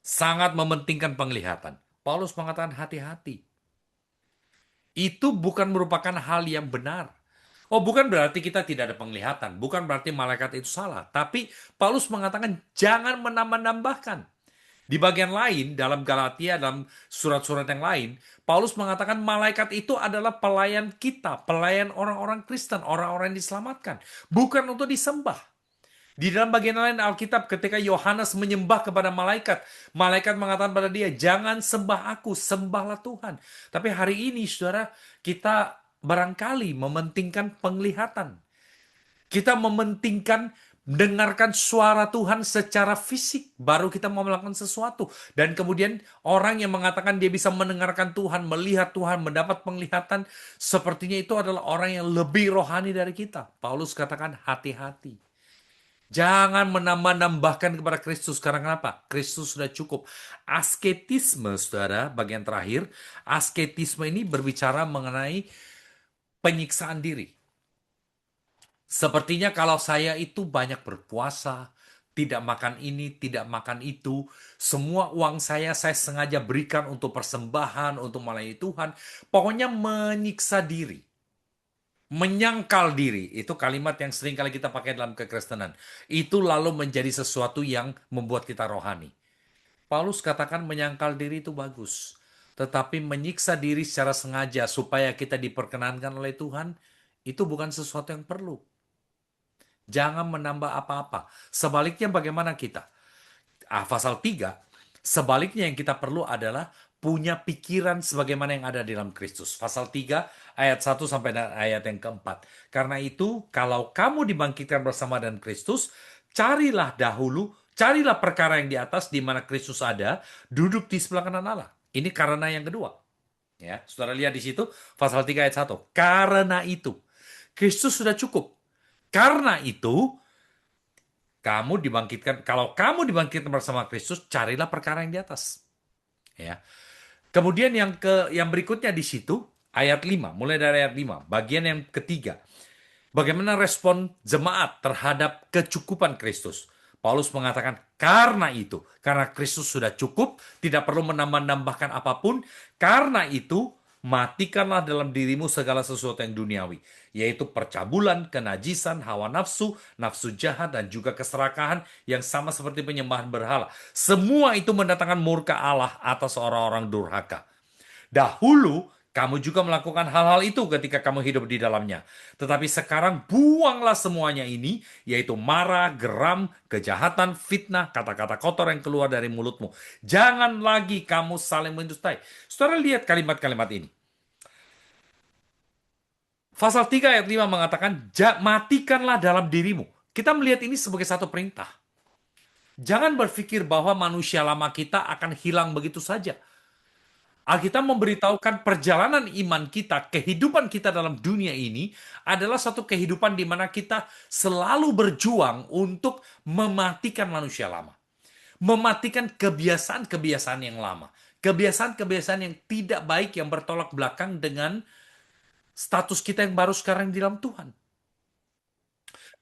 sangat mementingkan penglihatan. Paulus mengatakan hati-hati. Itu bukan merupakan hal yang benar. Oh, bukan berarti kita tidak ada penglihatan. Bukan berarti malaikat itu salah. Tapi Paulus mengatakan jangan menambah-nambahkan. Di bagian lain, dalam Galatia, dalam surat-surat yang lain, Paulus mengatakan malaikat itu adalah pelayan kita, pelayan orang-orang Kristen, orang-orang yang diselamatkan. Bukan untuk disembah. Di dalam bagian lain Alkitab, ketika Yohanes menyembah kepada malaikat, malaikat mengatakan pada dia, jangan sembah aku, sembahlah Tuhan. Tapi hari ini, saudara, kita barangkali mementingkan penglihatan. Kita mementingkan mendengarkan suara Tuhan secara fisik, baru kita mau melakukan sesuatu. Dan kemudian orang yang mengatakan dia bisa mendengarkan Tuhan, melihat Tuhan, mendapat penglihatan, sepertinya itu adalah orang yang lebih rohani dari kita. Paulus katakan hati-hati. Jangan menambah-nambahkan kepada Kristus. Karena kenapa? Kristus sudah cukup. Asketisme, saudara, bagian terakhir. Asketisme ini berbicara mengenai penyiksaan diri. Sepertinya kalau saya itu banyak berpuasa, tidak makan ini, tidak makan itu, semua uang saya sengaja berikan untuk persembahan, untuk melayani Tuhan. Pokoknya menyiksa diri. Menyangkal diri, itu kalimat yang sering kali kita pakai dalam kekristenan. Itu lalu menjadi sesuatu yang membuat kita rohani. Paulus katakan menyangkal diri itu bagus. Tetapi menyiksa diri secara sengaja supaya kita diperkenankan oleh Tuhan, itu bukan sesuatu yang perlu. Jangan menambah apa-apa. Sebaliknya bagaimana kita? Pasal 3, sebaliknya yang kita perlu adalah punya pikiran sebagaimana yang ada di dalam Kristus. Pasal 3 ayat 1 sampai ayat yang keempat. Karena itu, kalau kamu dibangkitkan bersama dengan Kristus, carilah perkara yang di atas di mana Kristus ada, duduk di sebelah kanan Allah. Ini karena yang kedua. Ya, saudara lihat di situ, pasal 3 ayat 1. Karena itu, Kristus sudah cukup. Karena itu, kalau kamu dibangkitkan bersama Kristus, carilah perkara yang di atas. Ya. Kemudian yang berikutnya di situ ayat 5, mulai dari ayat 5, bagian yang ketiga. Bagaimana respon jemaat terhadap kecukupan Kristus? Paulus mengatakan karena Kristus sudah cukup, tidak perlu menambah-nambahkan apapun. Karena itu, matikanlah dalam dirimu segala sesuatu yang duniawi, yaitu percabulan, kenajisan, hawa nafsu, nafsu jahat, dan juga keserakahan yang sama seperti penyembahan berhala. Semua itu mendatangkan murka Allah atas orang-orang durhaka. Dahulu, kamu juga melakukan hal-hal itu ketika kamu hidup di dalamnya. Tetapi sekarang buanglah semuanya ini, yaitu marah, geram, kejahatan, fitnah, kata-kata kotor yang keluar dari mulutmu. Jangan lagi kamu saling mendustai. Saudara lihat kalimat-kalimat ini. Pasal 3 ayat 5 mengatakan, matikanlah dalam dirimu. Kita melihat ini sebagai satu perintah. Jangan berpikir bahwa manusia lama kita akan hilang begitu saja. Alkitab memberitahukan perjalanan iman kita, kehidupan kita dalam dunia ini adalah satu kehidupan di mana kita selalu berjuang untuk mematikan manusia lama. Mematikan kebiasaan-kebiasaan yang lama. Kebiasaan-kebiasaan yang tidak baik yang bertolak belakang dengan status kita yang baru sekarang di dalam Tuhan.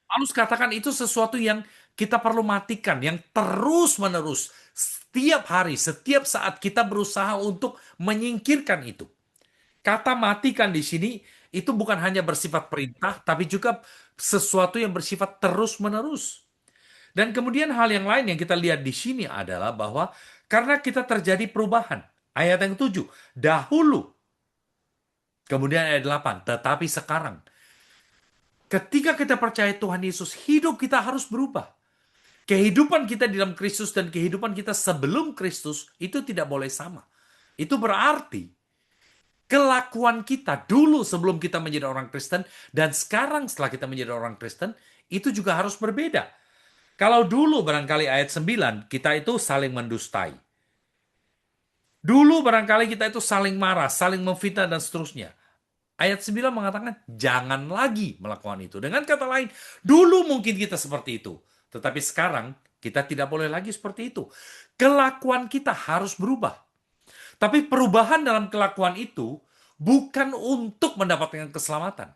Paulus katakan itu sesuatu yang kita perlu matikan, yang terus-menerus, setiap hari, setiap saat kita berusaha untuk menyingkirkan itu. Kata matikan di sini itu bukan hanya bersifat perintah, tapi juga sesuatu yang bersifat terus-menerus. Dan kemudian hal yang lain yang kita lihat di sini adalah bahwa karena kita terjadi perubahan. Ayat yang 7, dahulu. Kemudian ayat 8, tetapi sekarang. Ketika kita percaya Tuhan Yesus, hidup kita harus berubah. Kehidupan kita di dalam Kristus dan kehidupan kita sebelum Kristus itu tidak boleh sama. Itu berarti kelakuan kita dulu sebelum kita menjadi orang Kristen dan sekarang setelah kita menjadi orang Kristen itu juga harus berbeda. Kalau dulu barangkali ayat 9 kita itu saling mendustai. Dulu barangkali kita itu saling marah, saling memfitnah dan seterusnya. Ayat 9 mengatakan, jangan lagi melakukan itu. Dengan kata lain, dulu mungkin kita seperti itu. Tetapi sekarang, kita tidak boleh lagi seperti itu. Kelakuan kita harus berubah. Tapi perubahan dalam kelakuan itu, bukan untuk mendapatkan keselamatan.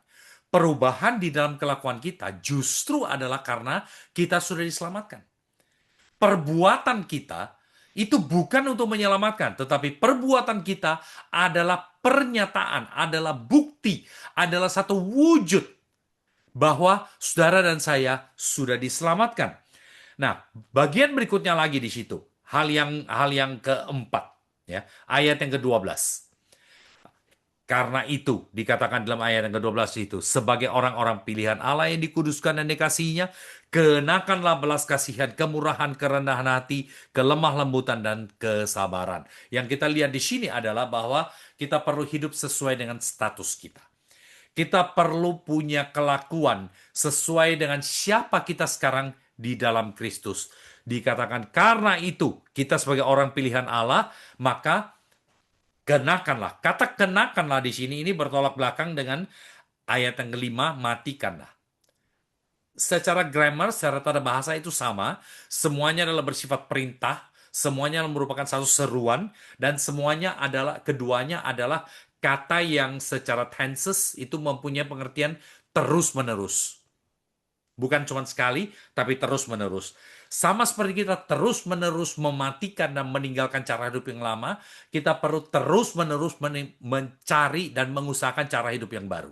Perubahan di dalam kelakuan kita justru adalah karena kita sudah diselamatkan. Perbuatan kita Itu bukan untuk menyelamatkan, tetapi perbuatan kita adalah pernyataan, adalah bukti, adalah satu wujud bahwa saudara dan saya sudah diselamatkan. Nah, bagian berikutnya lagi di situ, hal yang keempat, ya, ayat yang ke-12. Karena itu, dikatakan dalam ayat yang ke-12 itu, sebagai orang-orang pilihan Allah yang dikuduskan dan dikasihinya, kenakanlah belas kasihan, kemurahan, kerendahan hati, kelemah lembutan, dan kesabaran. Yang kita lihat di sini adalah bahwa kita perlu hidup sesuai dengan status kita. Kita perlu punya kelakuan sesuai dengan siapa kita sekarang di dalam Kristus. Dikatakan karena itu, kita sebagai orang pilihan Allah, maka kenakanlah. Kata kenakanlah di sini ini bertolak belakang dengan ayat yang kelima, matikanlah. Secara grammar, secara tata bahasa itu sama. Semuanya adalah bersifat perintah. Semuanya merupakan satu seruan. Dan semuanya adalah, keduanya adalah kata yang secara tenses itu mempunyai pengertian terus-menerus. Bukan cuma sekali, tapi terus-menerus. Sama seperti kita terus-menerus mematikan dan meninggalkan cara hidup yang lama, kita perlu terus-menerus mencari dan mengusahakan cara hidup yang baru.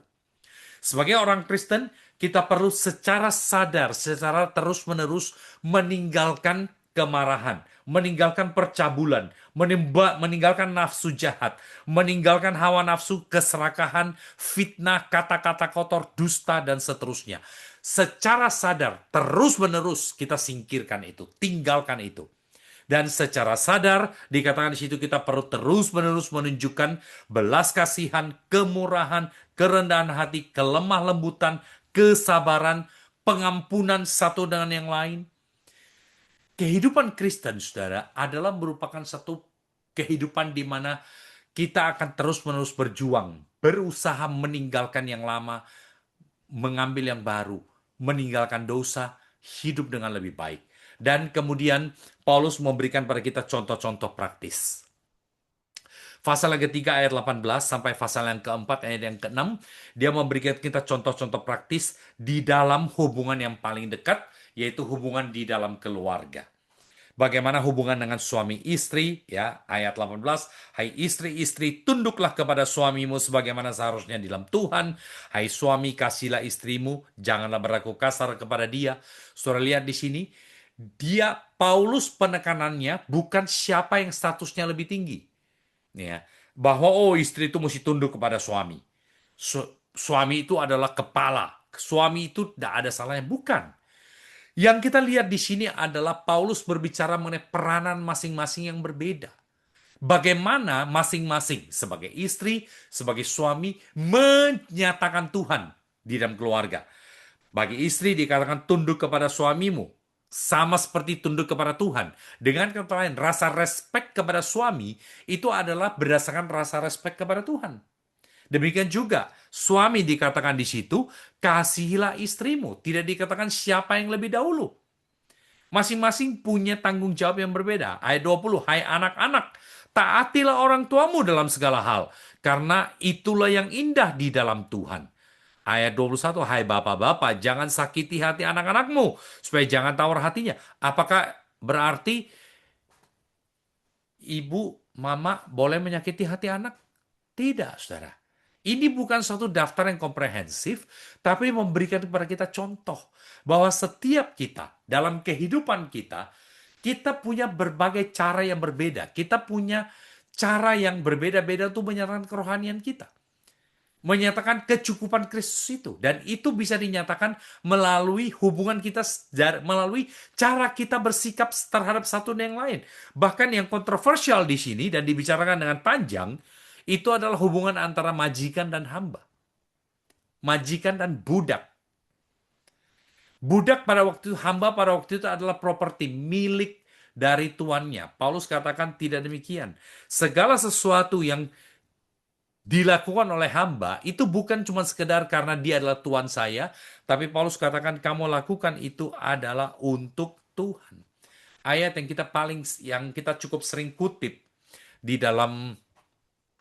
Sebagai orang Kristen, kita perlu secara sadar, secara terus-menerus meninggalkan kemarahan, meninggalkan percabulan, meninggalkan nafsu jahat, meninggalkan hawa nafsu, keserakahan, fitnah, kata-kata kotor, dusta, dan seterusnya. Secara sadar, terus-menerus kita singkirkan itu, tinggalkan itu. Dan secara sadar, dikatakan di situ kita perlu terus-menerus menunjukkan belas kasihan, kemurahan, kerendahan hati, kelemah lembutan, kesabaran, pengampunan satu dengan yang lain. Kehidupan Kristen, saudara, adalah merupakan satu kehidupan di mana kita akan terus-menerus berjuang, berusaha meninggalkan yang lama, mengambil yang baru, meninggalkan dosa, hidup dengan lebih baik. Dan kemudian Paulus memberikan pada kita contoh-contoh praktis. Pasal yang ketiga ayat 18 sampai pasal yang keempat ayat yang keenam, dia memberikan kita contoh-contoh praktis di dalam hubungan yang paling dekat, yaitu hubungan di dalam keluarga. Bagaimana hubungan dengan suami istri, ya, ayat 18, hai istri-istri, tunduklah kepada suamimu sebagaimana seharusnya di dalam Tuhan. Hai suami, kasihlah istrimu, janganlah berlaku kasar kepada dia. Saudara lihat di sini, dia Paulus penekanannya bukan siapa yang statusnya lebih tinggi, ya, bahwa istri itu mesti tunduk kepada suami. Suami itu adalah kepala, suami itu tidak ada salahnya, bukan. Yang kita lihat di sini adalah Paulus berbicara mengenai peranan masing-masing yang berbeda. Bagaimana masing-masing sebagai istri, sebagai suami menyatakan Tuhan di dalam keluarga. Bagi istri dikatakan tunduk kepada suamimu, sama seperti tunduk kepada Tuhan. Dengan kata lain, rasa respek kepada suami itu adalah berdasarkan rasa respek kepada Tuhan. Demikian juga, suami dikatakan di situ, kasihilah istrimu. Tidak dikatakan siapa yang lebih dahulu. Masing-masing punya tanggung jawab yang berbeda. Ayat 20, hai anak-anak, taatilah orang tuamu dalam segala hal, karena itulah yang indah di dalam Tuhan. Ayat 21, hai bapak-bapak, jangan sakiti hati anak-anakmu, supaya jangan tawar hatinya. Apakah berarti ibu, mama boleh menyakiti hati anak? Tidak, saudara. Ini bukan suatu daftar yang komprehensif, tapi memberikan kepada kita contoh bahwa setiap kita dalam kehidupan kita, kita punya berbagai cara yang berbeda. Kita punya cara yang berbeda-beda untuk menyatakan kerohanian kita. Menyatakan kecukupan Kristus itu. Dan itu bisa dinyatakan melalui hubungan kita, melalui cara kita bersikap terhadap satu dan yang lain. Bahkan yang kontroversial di sini dan dibicarakan dengan panjang, itu adalah hubungan antara majikan dan hamba. Majikan dan budak. Budak pada waktu itu, hamba pada waktu itu adalah properti milik dari tuannya. Paulus katakan tidak demikian. Segala sesuatu yang dilakukan oleh hamba itu bukan cuma sekedar karena dia adalah Tuhan saya, tapi Paulus katakan kamu lakukan itu adalah untuk Tuhan. Ayat yang kita cukup sering kutip di dalam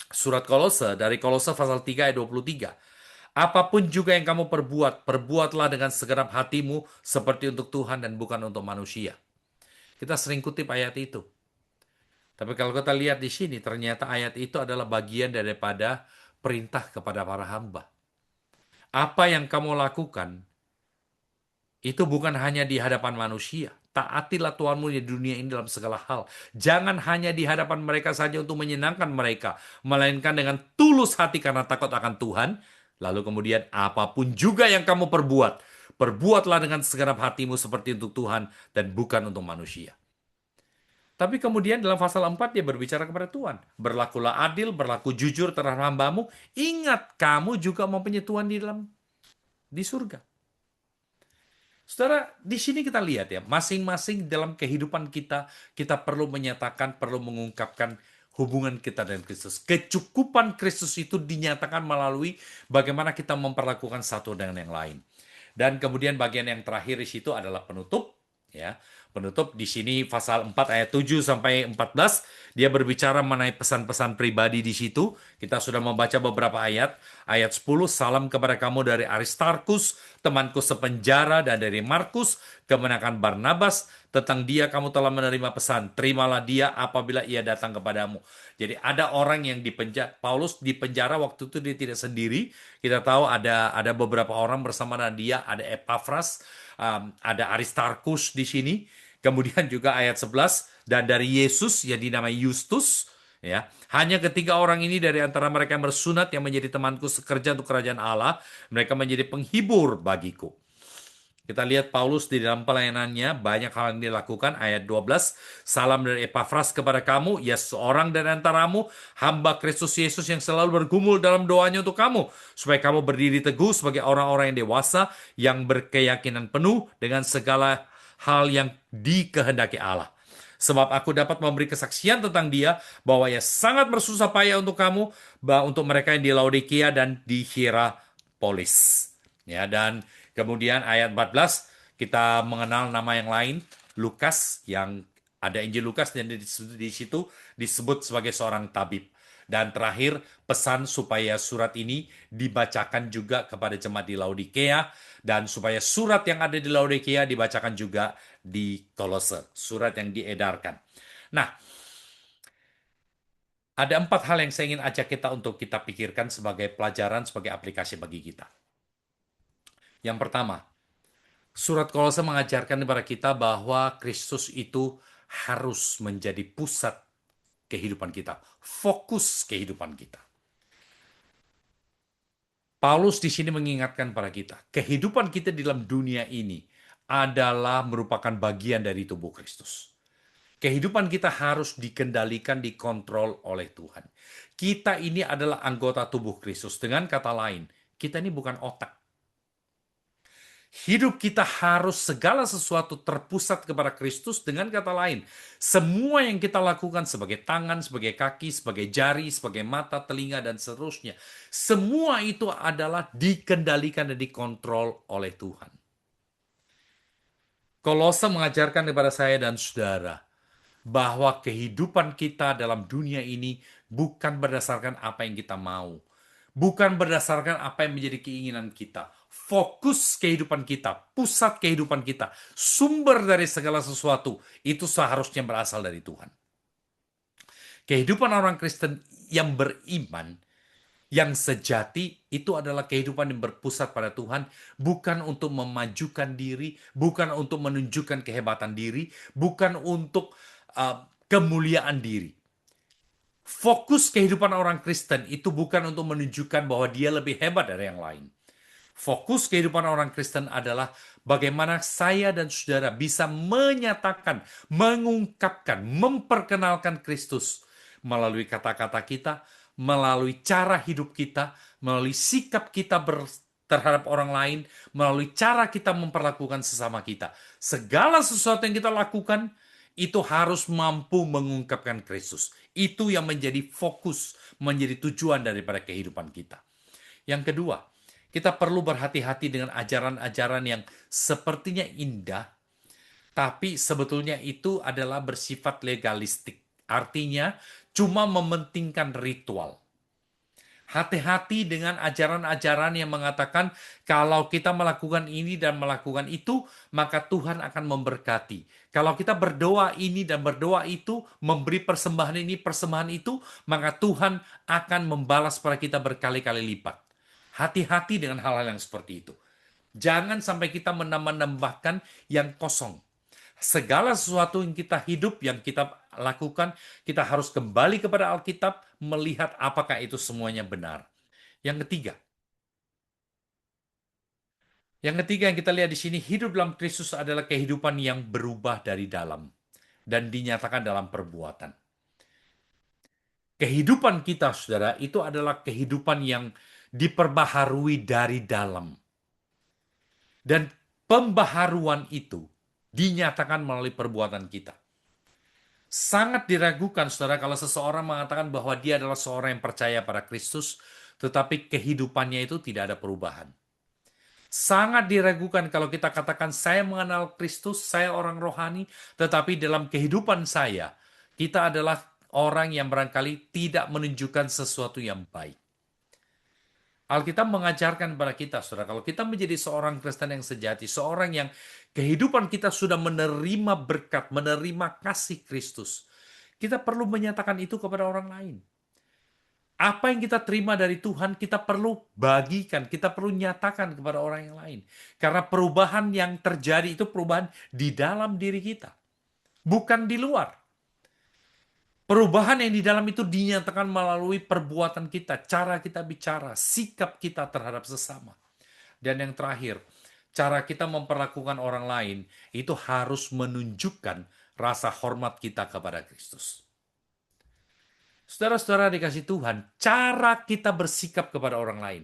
surat Kolose, dari Kolose pasal 3 ayat 23. Apapun juga yang kamu perbuat, perbuatlah dengan segenap hatimu seperti untuk Tuhan dan bukan untuk manusia. Kita sering kutip ayat itu. Tapi kalau kita lihat di sini, ternyata ayat itu adalah bagian daripada perintah kepada para hamba. Apa yang kamu lakukan, itu bukan hanya di hadapan manusia. Taatilah Tuhanmu di dunia ini dalam segala hal. Jangan hanya di hadapan mereka saja untuk menyenangkan mereka, melainkan dengan tulus hati karena takut akan Tuhan. Lalu kemudian apapun juga yang kamu perbuat, perbuatlah dengan segenap hatimu seperti untuk Tuhan dan bukan untuk manusia. Tapi kemudian dalam pasal 4 dia berbicara kepada Tuhan. Berlakulah adil, berlaku jujur terhadap hambamu. Ingat kamu juga mempunyai Tuhan di surga. Saudara, di sini kita lihat ya, masing-masing dalam kehidupan kita, kita perlu menyatakan, perlu mengungkapkan hubungan kita dengan Kristus. Kecukupan Kristus itu dinyatakan melalui bagaimana kita memperlakukan satu dengan yang lain. Dan kemudian bagian yang terakhir di situ adalah penutup, ya. Penutup di sini pasal 4 ayat 7 sampai 14 dia berbicara mengenai pesan-pesan pribadi di situ. Kita sudah membaca beberapa ayat. Ayat 10, salam kepada kamu dari Aristarkus, temanku sepenjara, dan dari Markus, kemenakan Barnabas. Tentang dia kamu telah menerima pesan. Terimalah dia apabila ia datang kepadamu. Jadi ada orang yang dipenjara. Paulus dipenjara waktu itu dia tidak sendiri. Kita tahu ada beberapa orang bersama dia. Ada Epafras, ada Aristarkus di sini. Kemudian juga ayat 11, dan dari Yesus yang dinamai Justus, ya. Hanya ketiga orang ini dari antara mereka yang bersunat yang menjadi temanku sekerja untuk kerajaan Allah, mereka menjadi penghibur bagiku. Kita lihat Paulus di dalam pelayanannya banyak hal yang dilakukan. Ayat 12, salam dari Epafras kepada kamu, ya seorang dari antaramu, hamba Kristus Yesus yang selalu bergumul dalam doanya untuk kamu, supaya kamu berdiri teguh sebagai orang-orang yang dewasa, yang berkeyakinan penuh dengan segala hal yang dikehendaki Allah. Sebab aku dapat memberi kesaksian tentang dia, bahwa ia sangat bersusah payah untuk kamu, untuk mereka yang di Laodikia dan di Hierapolis. Ya, dan kemudian ayat 14, kita mengenal nama yang lain, Lukas, yang ada Injil Lukas dan di situ disebut sebagai seorang tabib. Dan terakhir, pesan supaya surat ini dibacakan juga kepada jemaat di Laodikea, dan supaya surat yang ada di Laodikea dibacakan juga di Kolose, surat yang diedarkan. Nah, ada 4 hal yang saya ingin ajak kita untuk kita pikirkan sebagai pelajaran, sebagai aplikasi bagi kita. Yang pertama, surat Kolose mengajarkan kepada kita bahwa Kristus itu harus menjadi pusat kehidupan kita, fokus kehidupan kita. Paulus di sini mengingatkan pada kita, kehidupan kita di dalam dunia ini adalah merupakan bagian dari tubuh Kristus. Kehidupan kita harus dikendalikan, dikontrol oleh Tuhan. Kita ini adalah anggota tubuh Kristus. Dengan kata lain, kita ini bukan otak. Hidup kita harus segala sesuatu terpusat kepada Kristus. Dengan kata lain, semua yang kita lakukan sebagai tangan, sebagai kaki, sebagai jari, sebagai mata, telinga, dan seterusnya, semua itu adalah dikendalikan dan dikontrol oleh Tuhan. Kolose mengajarkan kepada saya dan saudara bahwa kehidupan kita dalam dunia ini bukan berdasarkan apa yang kita mau, bukan berdasarkan apa yang menjadi keinginan kita. Fokus kehidupan kita, pusat kehidupan kita, sumber dari segala sesuatu, itu seharusnya berasal dari Tuhan. Kehidupan orang Kristen yang beriman, yang sejati, itu adalah kehidupan yang berpusat pada Tuhan, bukan untuk memajukan diri, bukan untuk menunjukkan kehebatan diri, bukan untuk kemuliaan diri. Fokus kehidupan orang Kristen itu bukan untuk menunjukkan bahwa dia lebih hebat dari yang lain. Fokus kehidupan orang Kristen adalah bagaimana saya dan saudara bisa menyatakan, mengungkapkan, memperkenalkan Kristus melalui kata-kata kita, melalui cara hidup kita, melalui sikap kita terhadap orang lain, melalui cara kita memperlakukan sesama kita. Segala sesuatu yang kita lakukan itu harus mampu mengungkapkan Kristus. Itu yang menjadi fokus, menjadi tujuan daripada kehidupan kita. Yang kedua, kita perlu berhati-hati dengan ajaran-ajaran yang sepertinya indah, tapi sebetulnya itu adalah bersifat legalistik. Artinya, cuma mementingkan ritual. Hati-hati dengan ajaran-ajaran yang mengatakan kalau kita melakukan ini dan melakukan itu, maka Tuhan akan memberkati. Kalau kita berdoa ini dan berdoa itu, memberi persembahan ini, persembahan itu, maka Tuhan akan membalas pada kita berkali-kali lipat. Hati-hati dengan hal-hal yang seperti itu. Jangan sampai kita menambah-nambahkan yang kosong. Segala sesuatu yang kita hidup, yang kita lakukan, kita harus kembali kepada Alkitab, melihat apakah itu semuanya benar. Yang ketiga, yang kita lihat di sini, hidup dalam Kristus adalah kehidupan yang berubah dari dalam dan dinyatakan dalam perbuatan. Kehidupan kita, saudara, itu adalah kehidupan yang diperbaharui dari dalam. Dan pembaharuan itu dinyatakan melalui perbuatan kita. Sangat diragukan, saudara, kalau seseorang mengatakan bahwa dia adalah seorang yang percaya pada Kristus, tetapi kehidupannya itu tidak ada perubahan. Sangat diragukan kalau kita katakan saya mengenal Kristus, saya orang rohani, tetapi dalam kehidupan saya, kita adalah orang yang barangkali tidak menunjukkan sesuatu yang baik. Alkitab mengajarkan kepada kita, saudara, kalau kita menjadi seorang Kristen yang sejati, seorang yang kehidupan kita sudah menerima berkat, menerima kasih Kristus, kita perlu menyatakan itu kepada orang lain. Apa yang kita terima dari Tuhan, kita perlu bagikan, kita perlu nyatakan kepada orang yang lain. Karena perubahan yang terjadi itu perubahan di dalam diri kita, bukan di luar. Perubahan yang di dalam itu dinyatakan melalui perbuatan kita, cara kita bicara, sikap kita terhadap sesama. Dan yang terakhir, cara kita memperlakukan orang lain itu harus menunjukkan rasa hormat kita kepada Kristus. Saudara-saudara dikasih Tuhan, cara kita bersikap kepada orang lain,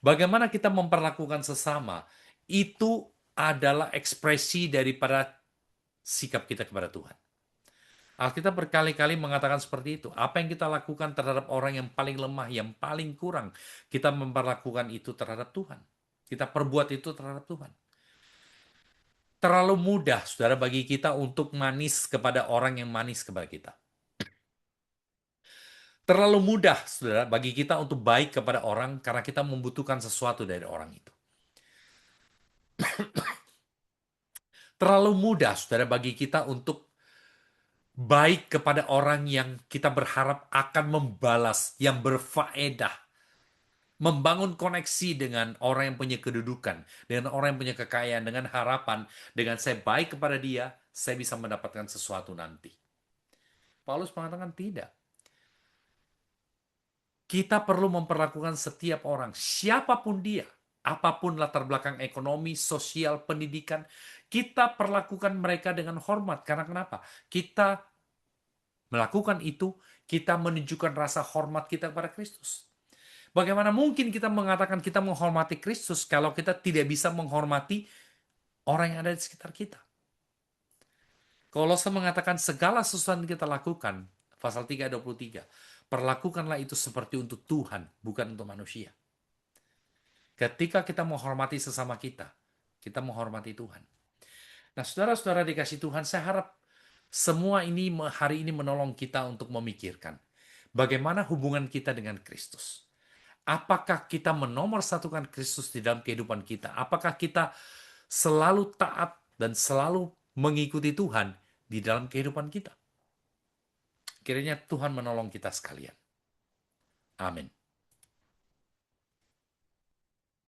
bagaimana kita memperlakukan sesama, itu adalah ekspresi daripada sikap kita kepada Tuhan. Alkitab berkali-kali mengatakan seperti itu. Apa yang kita lakukan terhadap orang yang paling lemah, yang paling kurang, kita memperlakukan itu terhadap Tuhan. Kita perbuat itu terhadap Tuhan. Terlalu mudah, saudara, bagi kita untuk manis kepada orang yang manis kepada kita. Terlalu mudah, saudara, bagi kita untuk baik kepada orang karena kita membutuhkan sesuatu dari orang itu. Terlalu mudah, saudara, bagi kita untuk baik kepada orang yang kita berharap akan membalas, yang berfaedah. Membangun koneksi dengan orang yang punya kedudukan, dengan orang yang punya kekayaan, dengan harapan, dengan saya baik kepada dia, saya bisa mendapatkan sesuatu nanti. Paulus mengatakan tidak. Kita perlu memperlakukan setiap orang, siapapun dia, apapun latar belakang ekonomi, sosial, pendidikan, kita perlakukan mereka dengan hormat. Karena kenapa? Kita melakukan itu, kita menunjukkan rasa hormat kita kepada Kristus. Bagaimana mungkin kita mengatakan kita menghormati Kristus kalau kita tidak bisa menghormati orang yang ada di sekitar kita? Kolose mengatakan segala sesuatu yang kita lakukan, pasal 3:23, perlakukanlah itu seperti untuk Tuhan, bukan untuk manusia. Ketika kita menghormati sesama kita menghormati Tuhan. Nah, saudara-saudara dikasih Tuhan, saya harap semua ini hari ini menolong kita untuk memikirkan bagaimana hubungan kita dengan Kristus. Apakah kita menomorsatukan Kristus di dalam kehidupan kita? Apakah kita selalu taat dan selalu mengikuti Tuhan di dalam kehidupan kita? Kiranya Tuhan menolong kita sekalian. Amin.